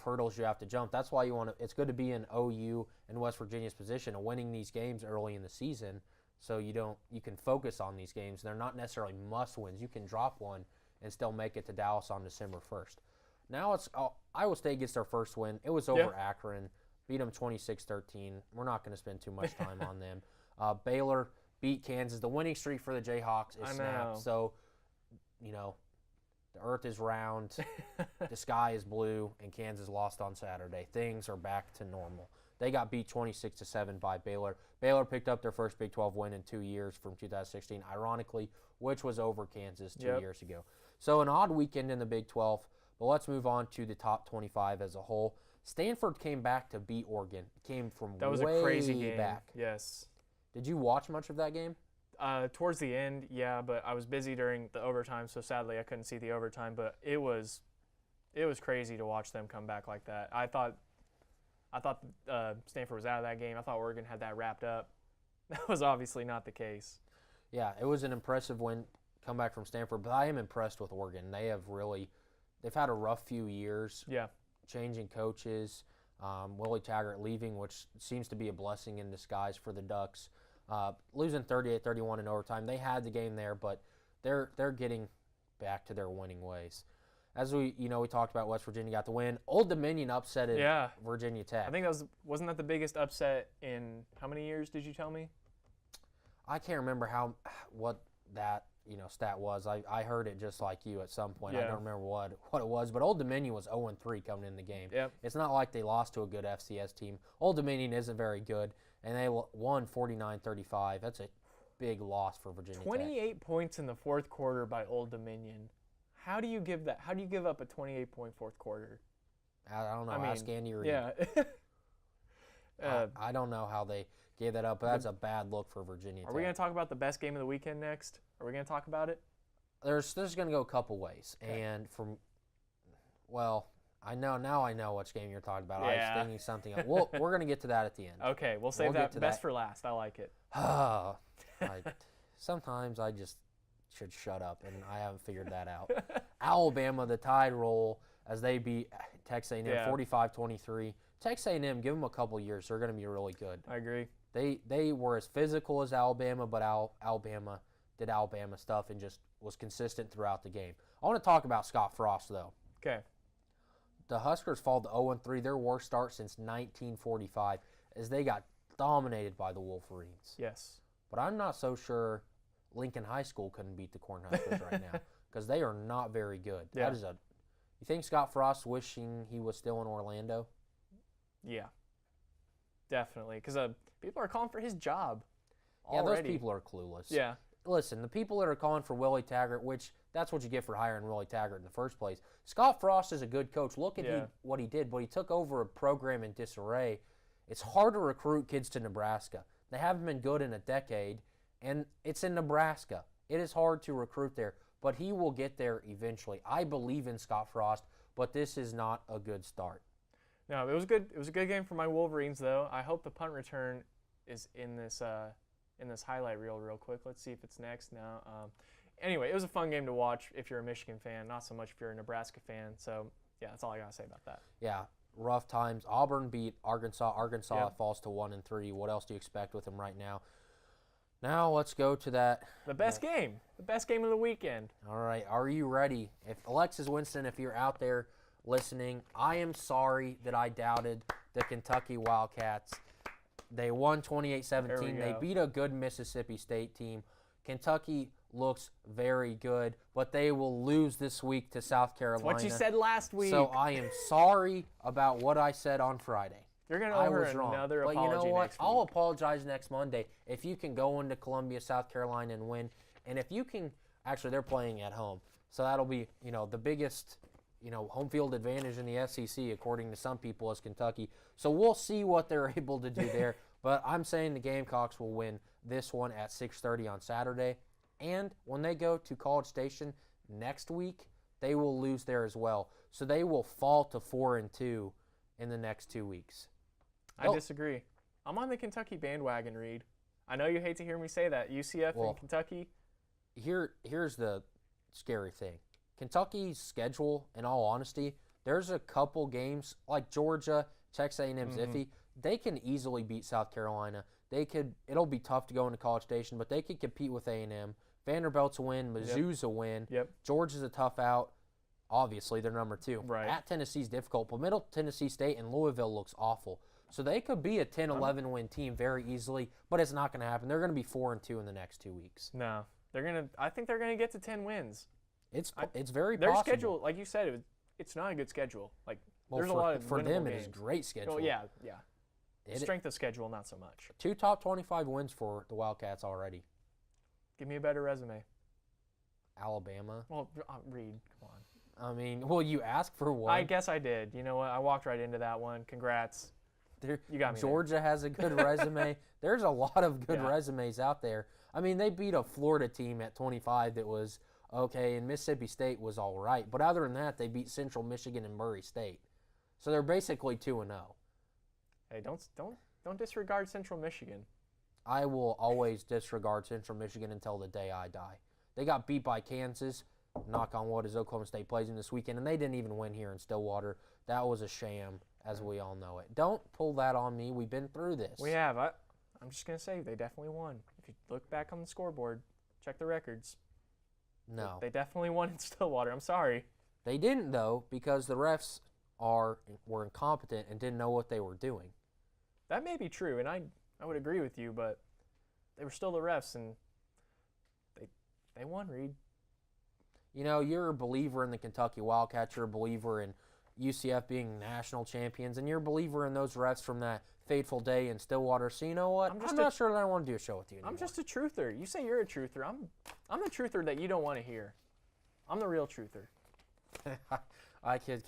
hurdles you have to jump. That's why it's good to be in OU and West Virginia's position of winning these games early in the season, so you can focus on these games. They're not necessarily must-wins. You can drop one and still make it to Dallas on December 1st. Now it's Iowa State gets their first win. It was over Akron. Beat them 26-13. We're not going to spend too much time on them. Baylor beat Kansas. The winning streak for the Jayhawks is snapped. So, the earth is round, the sky is blue, and Kansas lost on Saturday. Things are back to normal. They got beat 26-7 by Baylor. Baylor picked up their first Big 12 win in 2 years from 2016, ironically, which was over Kansas 2 years ago. So an odd weekend in the Big 12, but let's move on to the top 25 as a whole. Stanford came back to beat Oregon. Came from That was way a crazy game. back. Yes. Did you watch much of that game? Towards the end, yeah, but I was busy during the overtime, so sadly I couldn't see the overtime. But it was crazy to watch them come back like that. I thought Stanford was out of that game. I thought Oregon had that wrapped up. That was obviously not the case. Yeah, it was an impressive win, comeback from Stanford. But I am impressed with Oregon. They've had a rough few years. Yeah. Changing coaches, Willie Taggart leaving, which seems to be a blessing in disguise for the Ducks. Losing 38-31 in overtime. They had the game there, but they're getting back to their winning ways. As we talked about, West Virginia got the win. Old Dominion upsetted Virginia Tech. I think wasn't that the biggest upset in how many years did you tell me? I can't remember what that stat was. I heard it just like you at some point. I don't remember what it was, but Old Dominion was 0-3 coming in the game. Yep. It's not like they lost to a good FCS team. Old Dominion isn't very good, and they won 49-35. That's a big loss for Virginia 28 Tech. points in the fourth quarter by Old Dominion. How do you give that? How do you give up a 28-point fourth quarter? I don't know. Ask Andy Reid. Yeah. I don't know how they gave that up, but that's a bad look for Virginia Tech. Are we going to talk about the best game of the weekend next? Are we going to talk about it? There's going to go a couple ways. Okay. And I know which game you're talking about. Yeah. I was thinking something else. We're going to get to that at the end. Okay, we'll save that best for last. I like it. Sometimes I just should shut up, and I haven't figured that out. Alabama, the Tide roll as they beat Texas A&M 45-23. Texas A&M, give them a couple years. They're going to be really good. I agree. They were as physical as Alabama, but Alabama did Alabama stuff and just was consistent throughout the game. I want to talk about Scott Frost, though. Okay. The Huskers fall to 0-3, their worst start since 1945, as they got dominated by the Wolverines. Yes. But I'm not so sure Lincoln High School couldn't beat the Cornhuskers right now, because they are not very good. Yeah. You think Scott Frost wishing he was still in Orlando? Yeah. Definitely, because people are calling for his job already. Yeah, those already. people are clueless. Yeah. Listen, the people that are calling for Willie Taggart, which That's what you get for hiring Willie Taggart in the first place. Scott Frost is a good coach. Look at what he did. But he took over a program in disarray. It's hard to recruit kids to Nebraska. They haven't been good in a decade, and it's in Nebraska. It is hard to recruit there, but he will get there eventually. I believe in Scott Frost, but this is not a good start. No, it was good. It was a good game for my Wolverines, though. I hope the punt return is in this highlight reel real quick. Let's see if it's next now. Anyway, it was a fun game to watch if you're a Michigan fan, not so much if you're a Nebraska fan. So, yeah, that's all I got to say about that. Yeah, rough times. Auburn beat Arkansas. Arkansas falls to 1-3. What else do you expect with them right now? Now let's go to that. The best game of the weekend. All right, are you ready? If Alexis Winston, if you're out there listening, I am sorry that I doubted the Kentucky Wildcats. They won 28-17. They beat a good Mississippi State team. Kentucky looks very good, but they will lose this week to South Carolina. That's what you said last week. So I am sorry about what I said on Friday. You're going to owe her another apology. But you know what? Next week. I'll apologize next Monday if you can go into Columbia, South Carolina and win. And if you can, actually they're playing at home. So that'll be, the biggest, home field advantage in the SEC, according to some people, is Kentucky. So we'll see what they're able to do there. But I'm saying the Gamecocks will win this one at 6:30 on Saturday. And when they go to College Station next week, they will lose there as well. So they will fall to 4-2 in the next 2 weeks. I disagree. I'm on the Kentucky bandwagon, Reed. I know you hate to hear me say that. UCF and Kentucky. Here's the scary thing. Kentucky's schedule, in all honesty, there's a couple games like Georgia, Texas A&M's iffy. They can easily beat South Carolina. It'll be tough to go into College Station, but they could compete with A&M. Vanderbilt's a win. Mizzou's a win. Yep. Georgia's a tough out. Obviously, they're number 2. Right. At Tennessee's difficult, but Middle Tennessee State and Louisville looks awful. So they could be a 10-11 win team very easily, but it's not going to happen. They're going to be 4-2 in the next 2 weeks. No, I think they're going to get to 10 wins. It's very their possible. Schedule, like you said, it's not a good schedule. There's a lot of for them. games. It is a great schedule. Oh, yeah. Strength of schedule, not so much. 2 top 25 wins for the Wildcats already. Give me a better resume. Alabama. Well, Reed, come on. I mean, you asked for one. I guess I did. You know what? I walked right into that one. Congrats. You got me. Georgia has a good resume. There's a lot of good resumes out there. I mean, they beat a Florida team at 25 that was okay, and Mississippi State was all right. But other than that, they beat Central Michigan and Murray State. So they're basically 2-0. Hey, don't disregard Central Michigan. I will always disregard Central Michigan until the day I die. They got beat by Kansas. Knock on wood as Oklahoma State plays them this weekend, and they didn't even win here in Stillwater. That was a sham, as we all know it. Don't pull that on me. We've been through this. We have. I'm just going to say they definitely won. If you look back on the scoreboard, check the records. No. They definitely won in Stillwater. I'm sorry. They didn't, though, because the refs were incompetent and didn't know what they were doing. That may be true, and I would agree with you, but they were still the refs, and they won, Reed. You're a believer in the Kentucky Wildcats. You're a believer in UCF being national champions, and you're a believer in those refs from that fateful day in Stillwater. So you know what? I'm not sure that I want to do a show with you anymore. I'm just a truther. You say you're a truther. I'm the truther that you don't want to hear. I'm the real truther. I kid.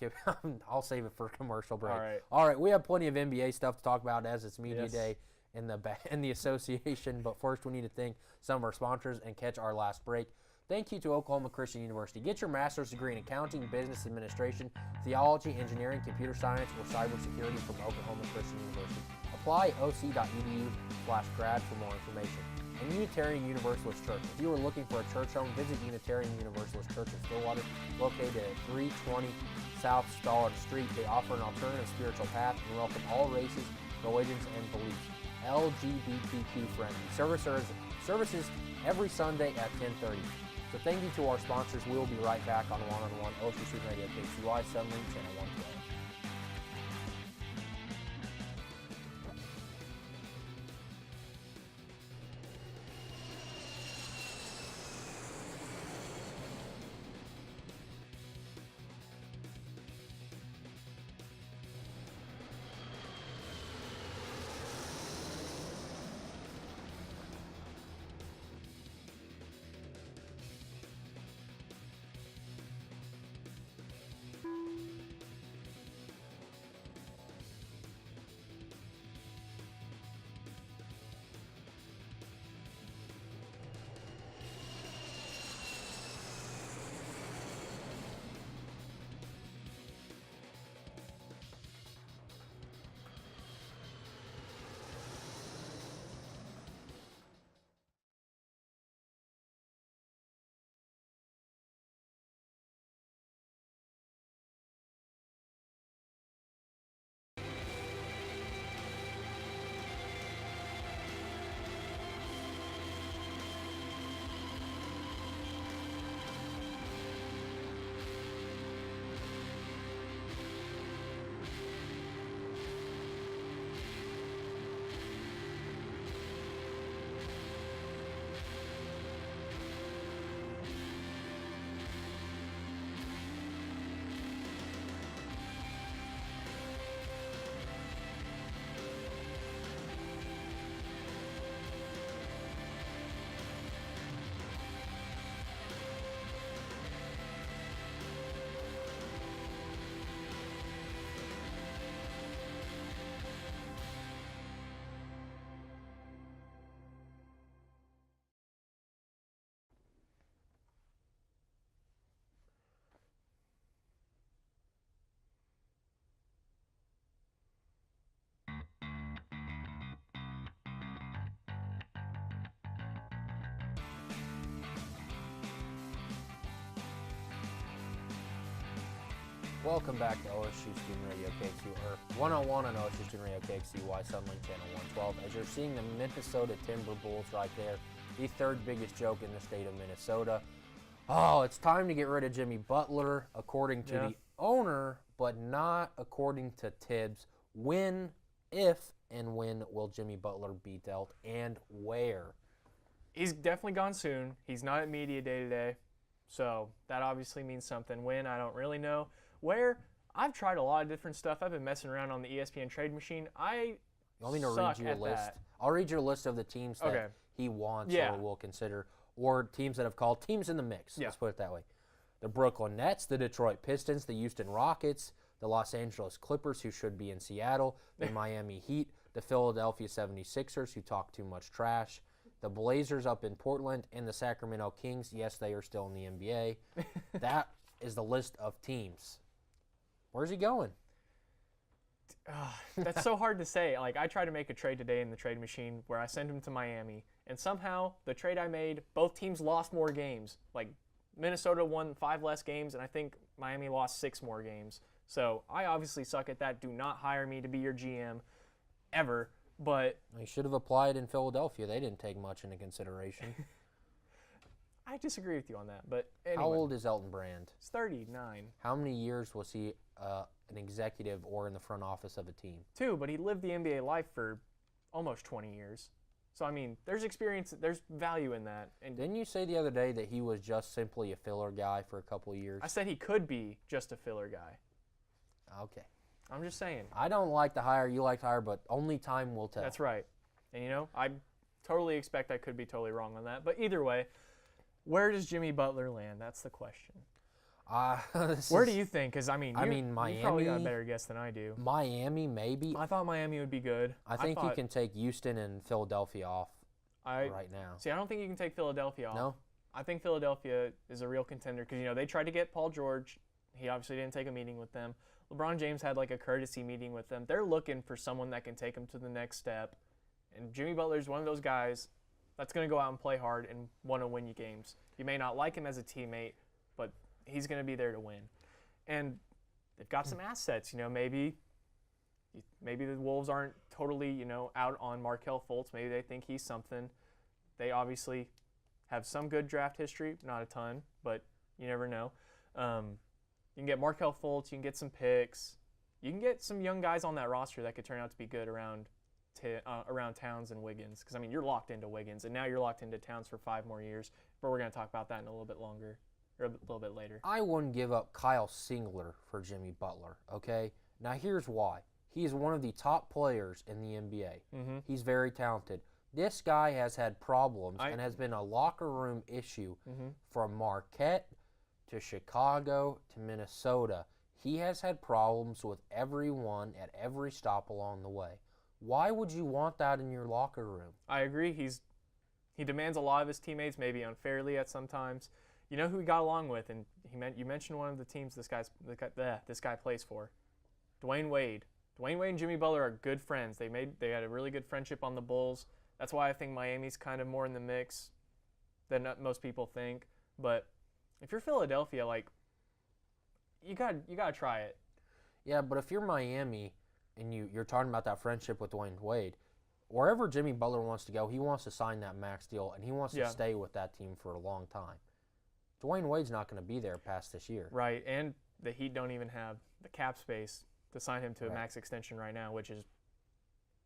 I'll save it for a commercial break. All right. We have plenty of NBA stuff to talk about as it's media Yes. day in the association. But first, we need to thank some of our sponsors and catch our last break. Thank you to Oklahoma Christian University. Get your master's degree in accounting, business administration, theology, engineering, computer science, or cybersecurity from Oklahoma Christian University. Apply oc.edu/grad for more information. And Unitarian Universalist Church. If you are looking for a church home, visit Unitarian Universalist Church in Stillwater, located at 320 South Stollard Street. They offer an alternative spiritual path and welcome all races, religions, and beliefs. LGBTQ friendly. Services every Sunday at 10:30. So thank you to our sponsors. We'll be right back on One-on-One, Ocean Street Radio, KCY, Sunlink, Channel 112. Welcome back to OSU Student Radio KXU, or 101 on OSU Student Radio KXUY Sunlink Channel 112. As you're seeing the Minnesota Timber Bulls right there, the third biggest joke in the state of Minnesota. Oh, it's time to get rid of Jimmy Butler, according to the owner, but not according to Tibbs. If and when will Jimmy Butler be dealt, and where? He's definitely gone soon. He's not at media day today, so that obviously means something. When, I don't really know. Where, I've tried a lot of different stuff. I've been messing around on the ESPN trade machine. You want me to read you a list? I'll read you a list of the teams that he wants or will consider, or teams that have called, teams in the mix. Let's put it that way. The Brooklyn Nets, the Detroit Pistons, the Houston Rockets, the Los Angeles Clippers, who should be in Seattle, the Miami Heat, the Philadelphia 76ers, who talk too much trash, the Blazers up in Portland, and the Sacramento Kings. Yes, they are still in the NBA. That is the list of teams. Where's he going? That's so hard to say. Like, I tried to make a trade today in the trade machine where I sent him to Miami, and somehow the trade I made, both teams lost more games. Like, Minnesota won 5 less games, and I think Miami lost 6 more games. So I obviously suck at that. Do not hire me to be your GM ever. But he should have applied in Philadelphia. They didn't take much into consideration. I disagree with you on that. But anyway. How old is Elton Brand? He's 39. How many years was he an executive or in the front office of a team? 2, but he lived the NBA life for almost 20 years. So, I mean, there's experience, there's value in that. And didn't you say the other day that he was just simply a filler guy for a couple of years? I said he could be just a filler guy. Okay. I'm just saying. I don't like to hire, you like to hire, but only time will tell. That's right. And, you know, I totally expect I could be totally wrong on that. But either way, where does Jimmy Butler land? That's the question. Where do you think? Because, I mean, Miami, you probably got a better guess than I do. Miami, maybe. I thought Miami would be good. I think you can take Houston and Philadelphia off right now. See, I don't think you can take Philadelphia off. No? I think Philadelphia is a real contender because, you know, they tried to get Paul George. He obviously didn't take a meeting with them. LeBron James had like a courtesy meeting with them. They're looking for someone that can take them to the next step. And Jimmy Butler's one of those guys that's going to go out and play hard and want to win you games. You may not like him as a teammate, but he's going to be there to win. And they've got some assets. You know, maybe the Wolves aren't totally, you know, out on Markelle Fultz. Maybe they think he's something. They obviously have some good draft history, not a ton, but you never know. You can get Markelle Fultz. You can get some picks. You can get some young guys on that roster that could turn out to be good around Towns and Wiggins. Because, I mean, you're locked into Wiggins, and now you're locked into Towns for 5 more years. But we're going to talk about that in a little bit longer, or a little bit later. I wouldn't give up Kyle Singler for Jimmy Butler, okay? Now, here's why. He is one of the top players in the NBA. Mm-hmm. He's very talented. This guy has had problems and has been a locker room issue from Marquette to Chicago to Minnesota. He has had problems with everyone at every stop along the way. Why would you want that in your locker room? I agree. He demands a lot of his teammates, maybe unfairly at some times. You know who he got along with, and you mentioned one of the teams this guy plays for, Dwayne Wade. Dwayne Wade and Jimmy Butler are good friends. They had a really good friendship on the Bulls. That's why I think Miami's kind of more in the mix than most people think. But if you're Philadelphia, like, you gotta try it. Yeah, but if you're Miami and you're talking about that friendship with Dwayne Wade, wherever Jimmy Butler wants to go, he wants to sign that max deal, and he wants to stay with that team for a long time. Dwayne Wade's not going to be there past this year. Right, and the Heat don't even have the cap space to sign him to a max extension right now, which is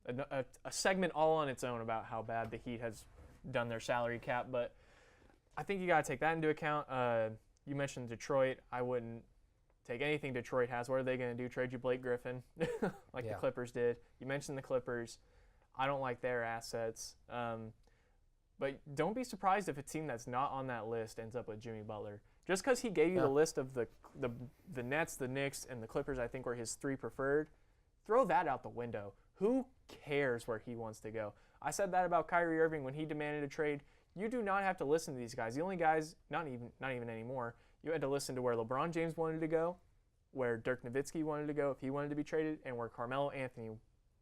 a segment all on its own about how bad the Heat has done their salary cap. But I think you got to take that into account. You mentioned Detroit. I wouldn't take anything Detroit has. What are they going to do? Trade you Blake Griffin like the Clippers did? You mentioned the Clippers. I don't like their assets. But don't be surprised if a team that's not on that list ends up with Jimmy Butler. Just because he gave you the list of the Nets, the Knicks, and the Clippers, I think were his 3 preferred, throw that out the window. Who cares where he wants to go? I said that about Kyrie Irving when he demanded a trade. You do not have to listen to these guys. The only guys, not even anymore, you had to listen to where LeBron James wanted to go, where Dirk Nowitzki wanted to go if he wanted to be traded, and where Carmelo Anthony,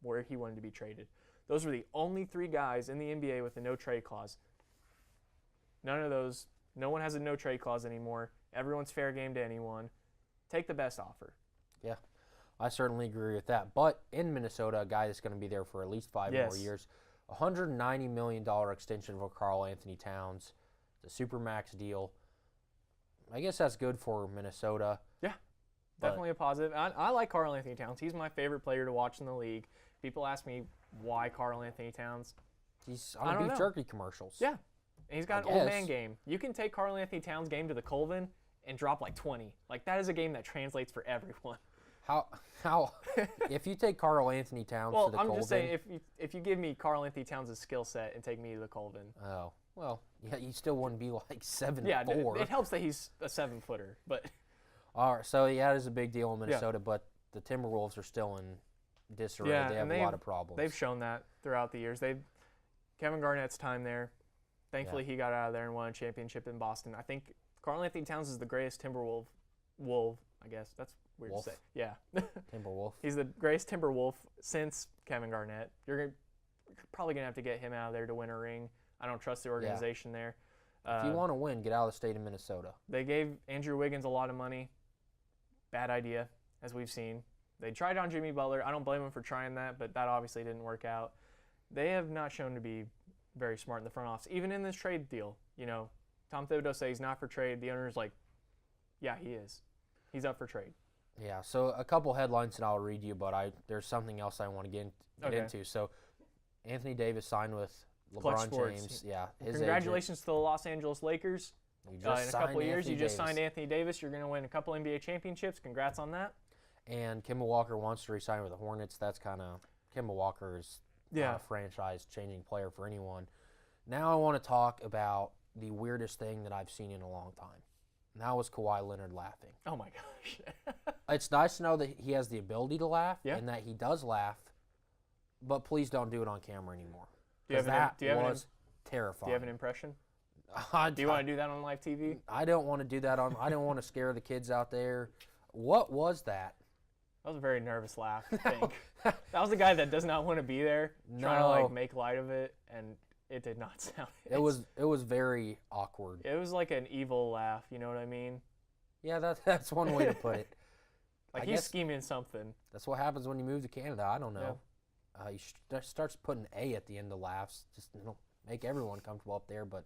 where he wanted to be traded. Those were the only 3 guys in the NBA with a no-trade clause. None of those. No one has a no-trade clause anymore. Everyone's fair game to anyone. Take the best offer. Yeah, I certainly agree with that. But in Minnesota, a guy that's going to be there for at least 5 more Yes. years, $190 million extension for Karl Anthony Towns, the Supermax deal. I guess that's good for Minnesota. Yeah, But- definitely a positive. I like Karl Anthony Towns. He's my favorite player to watch in the league. People ask me why Karl Anthony Towns. He's I on don't beef know. jerky commercials. Yeah, and he's got I an old man guess. game. You can take Karl Anthony Towns' game to the Colvin and drop like 20. Like, that is a game that translates for everyone. How if you take Karl Anthony Towns Well, to the I'm Colvin, just saying, if you give me Karl Anthony Towns' skill set and take me to the Colvin, oh well, yeah, you still wouldn't be like 7'4". yeah, it helps that he's a 7-footer. But All right, so yeah, it is a big deal in Minnesota, but the Timberwolves are still in disarray. yeah, They have and a lot of problems. They've shown that throughout the years. Kevin Garnett's time there. Thankfully, he got out of there and won a championship in Boston. I think Karl Anthony Towns is the greatest Timberwolf. I guess that's weird Wolf. to say. Yeah, Timberwolf. he's the greatest Timberwolf since Kevin Garnett. You're probably gonna have to get him out of there to win a ring. I don't trust the organization there. If you want to win, get out of the state of Minnesota. They gave Andrew Wiggins a lot of money. Bad idea, as we've seen. They tried on Jimmy Butler. I don't blame them for trying that, but that obviously didn't work out. They have not shown to be very smart in the front office, even in this trade deal. You know, Tom Thibodeau says he's not for trade. The owner's like, yeah, he is. He's up for trade. Yeah, so a couple headlines that I'll read you, but there's something else I want to get Okay. into. So Anthony Davis signed with Clutch LeBron Sports. James. Yeah, his Congratulations to the Los Angeles Lakers. agent. You In a just couple signed of years, Anthony you just Davis. signed Anthony Davis. You're going to win a couple NBA championships. Congrats on that. And Kemba Walker wants to resign with the Hornets. That's kind of Kemba Walker is not a franchise-changing player for anyone. Now I want to talk about the weirdest thing that I've seen in a long time. And that was Kawhi Leonard laughing. Oh, my gosh. It's nice to know that he has the ability to laugh Yeah. and that he does laugh, but please don't do it on camera anymore. Do you have Because that do you have an was terrifying. Do you have an impression? I, Do you want to do that on live TV? I don't want to do that on. I don't want to scare the kids out there. What was that? That was a very nervous laugh, I think. That was the guy that does not want to be there, trying to like No. make light of it, and it did not sound. It was very awkward. It was like an evil laugh. You know what I mean? Yeah, that's one way to put it. Like I he's guess scheming something. that's what happens when you move to Canada. I don't know. He starts putting A at the end of laughs. Just make everyone comfortable up there. But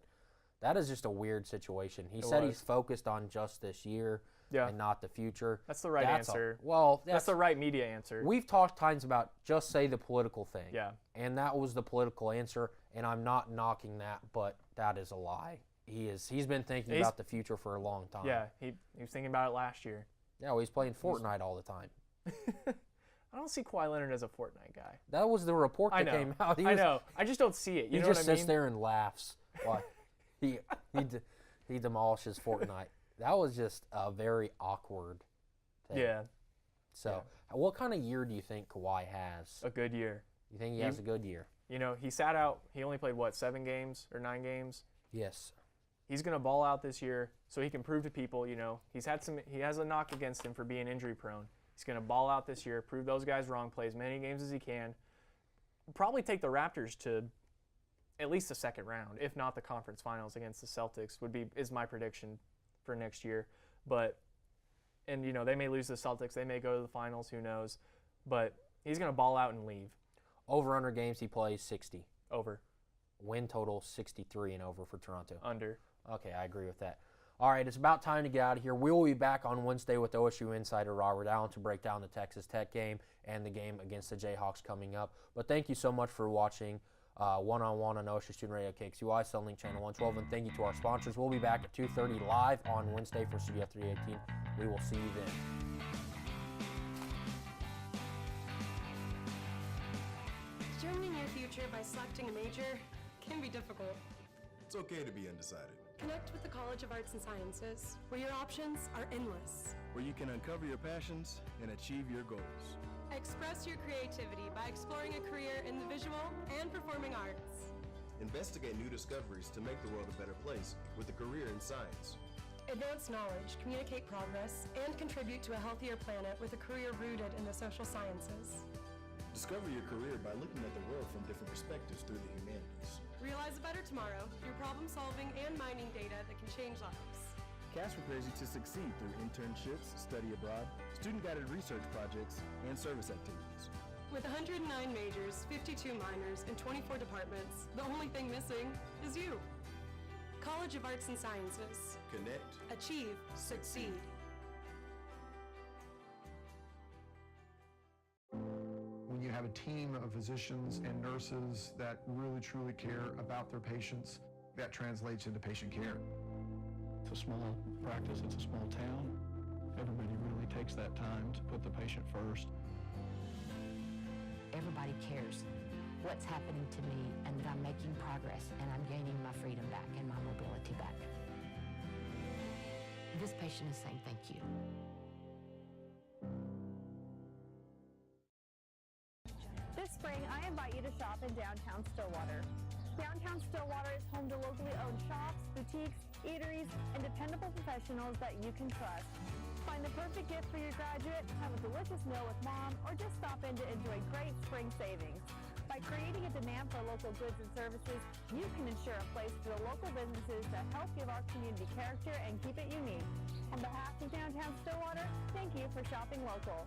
that is just a weird situation. He said was. he's focused on just this year Yeah, and not the future. that's the right That's answer. Well, That's the right media answer. We've talked times about just say the political thing. Yeah. And that was the political answer, and I'm not knocking that, but that is a lie. He's been thinking He's- about the future for a long time. Yeah, he was thinking about it last year. Yeah, well, he's playing Fortnite all the time. I don't see Kawhi Leonard as a Fortnite guy. That was the report I that know. came out. I know. I just don't see it. You He know just what I mean? sits there and laughs while he demolishes Fortnite. That was just a very awkward thing. Yeah, So, what kind of year do you think Kawhi has? a good year. You think he has a good year? You know, he sat out. He only played, 7 games or 9 games? Yes. He's going to ball out this year so he can prove to people, he has a knock against him for being injury prone. He's going to ball out this year, prove those guys wrong, play as many games as he can. Probably take the Raptors to at least the second round, if not the conference finals against the Celtics is my prediction for next year. And they may lose the Celtics, they may go to the finals, who knows. But he's going to ball out and leave. Over under games he plays 60. Over. Win total 63 and over for Toronto. Under. Okay, I agree with that. All right, it's about time to get out of here. We will be back on Wednesday with OSU insider Robert Allen to break down the Texas Tech game and the game against the Jayhawks coming up. But thank you so much for watching One-on-One on OSU Student Radio KXUI, Sunlink Channel 112. And thank you to our sponsors. We'll be back at 2:30 live on Wednesday for Studio 318. We will see you then. Determining your future by selecting a major can be difficult. It's okay to be undecided, Connect with the College of Arts and Sciences, where your options are endless. where you can uncover your passions and achieve your goals. Express your creativity by exploring a career in the visual and performing arts. Investigate new discoveries to make the world a better place with a career in science. Advance knowledge, communicate progress, and contribute to a healthier planet with a career rooted in the social sciences. Discover your career by looking at the world from different perspectives through the humanities. Realize a better tomorrow through problem solving and mining data that can change lives. CAS prepares you to succeed through internships, study abroad, student-guided research projects, and service activities. With 109 majors, 52 minors, and 24 departments, the only thing missing is you. College of Arts and Sciences. Connect. Achieve. Succeed. When you have a team of physicians and nurses that really truly care about their patients, that translates into patient care. It's a small practice, it's a small town. Everybody really takes that time to put the patient first. Everybody cares what's happening to me and that I'm making progress and I'm gaining my freedom back and my mobility back. This patient is saying thank you. This spring, I invite you to shop in downtown Stillwater. Downtown Stillwater is home to locally owned shops, boutiques, eateries, and dependable professionals that you can trust. Find the perfect gift for your graduate, have a delicious meal with mom, or just stop in to enjoy great spring savings. By creating a demand for local goods and services, you can ensure a place for the local businesses that help give our community character and keep it unique. On behalf of downtown Stillwater, thank you for shopping local.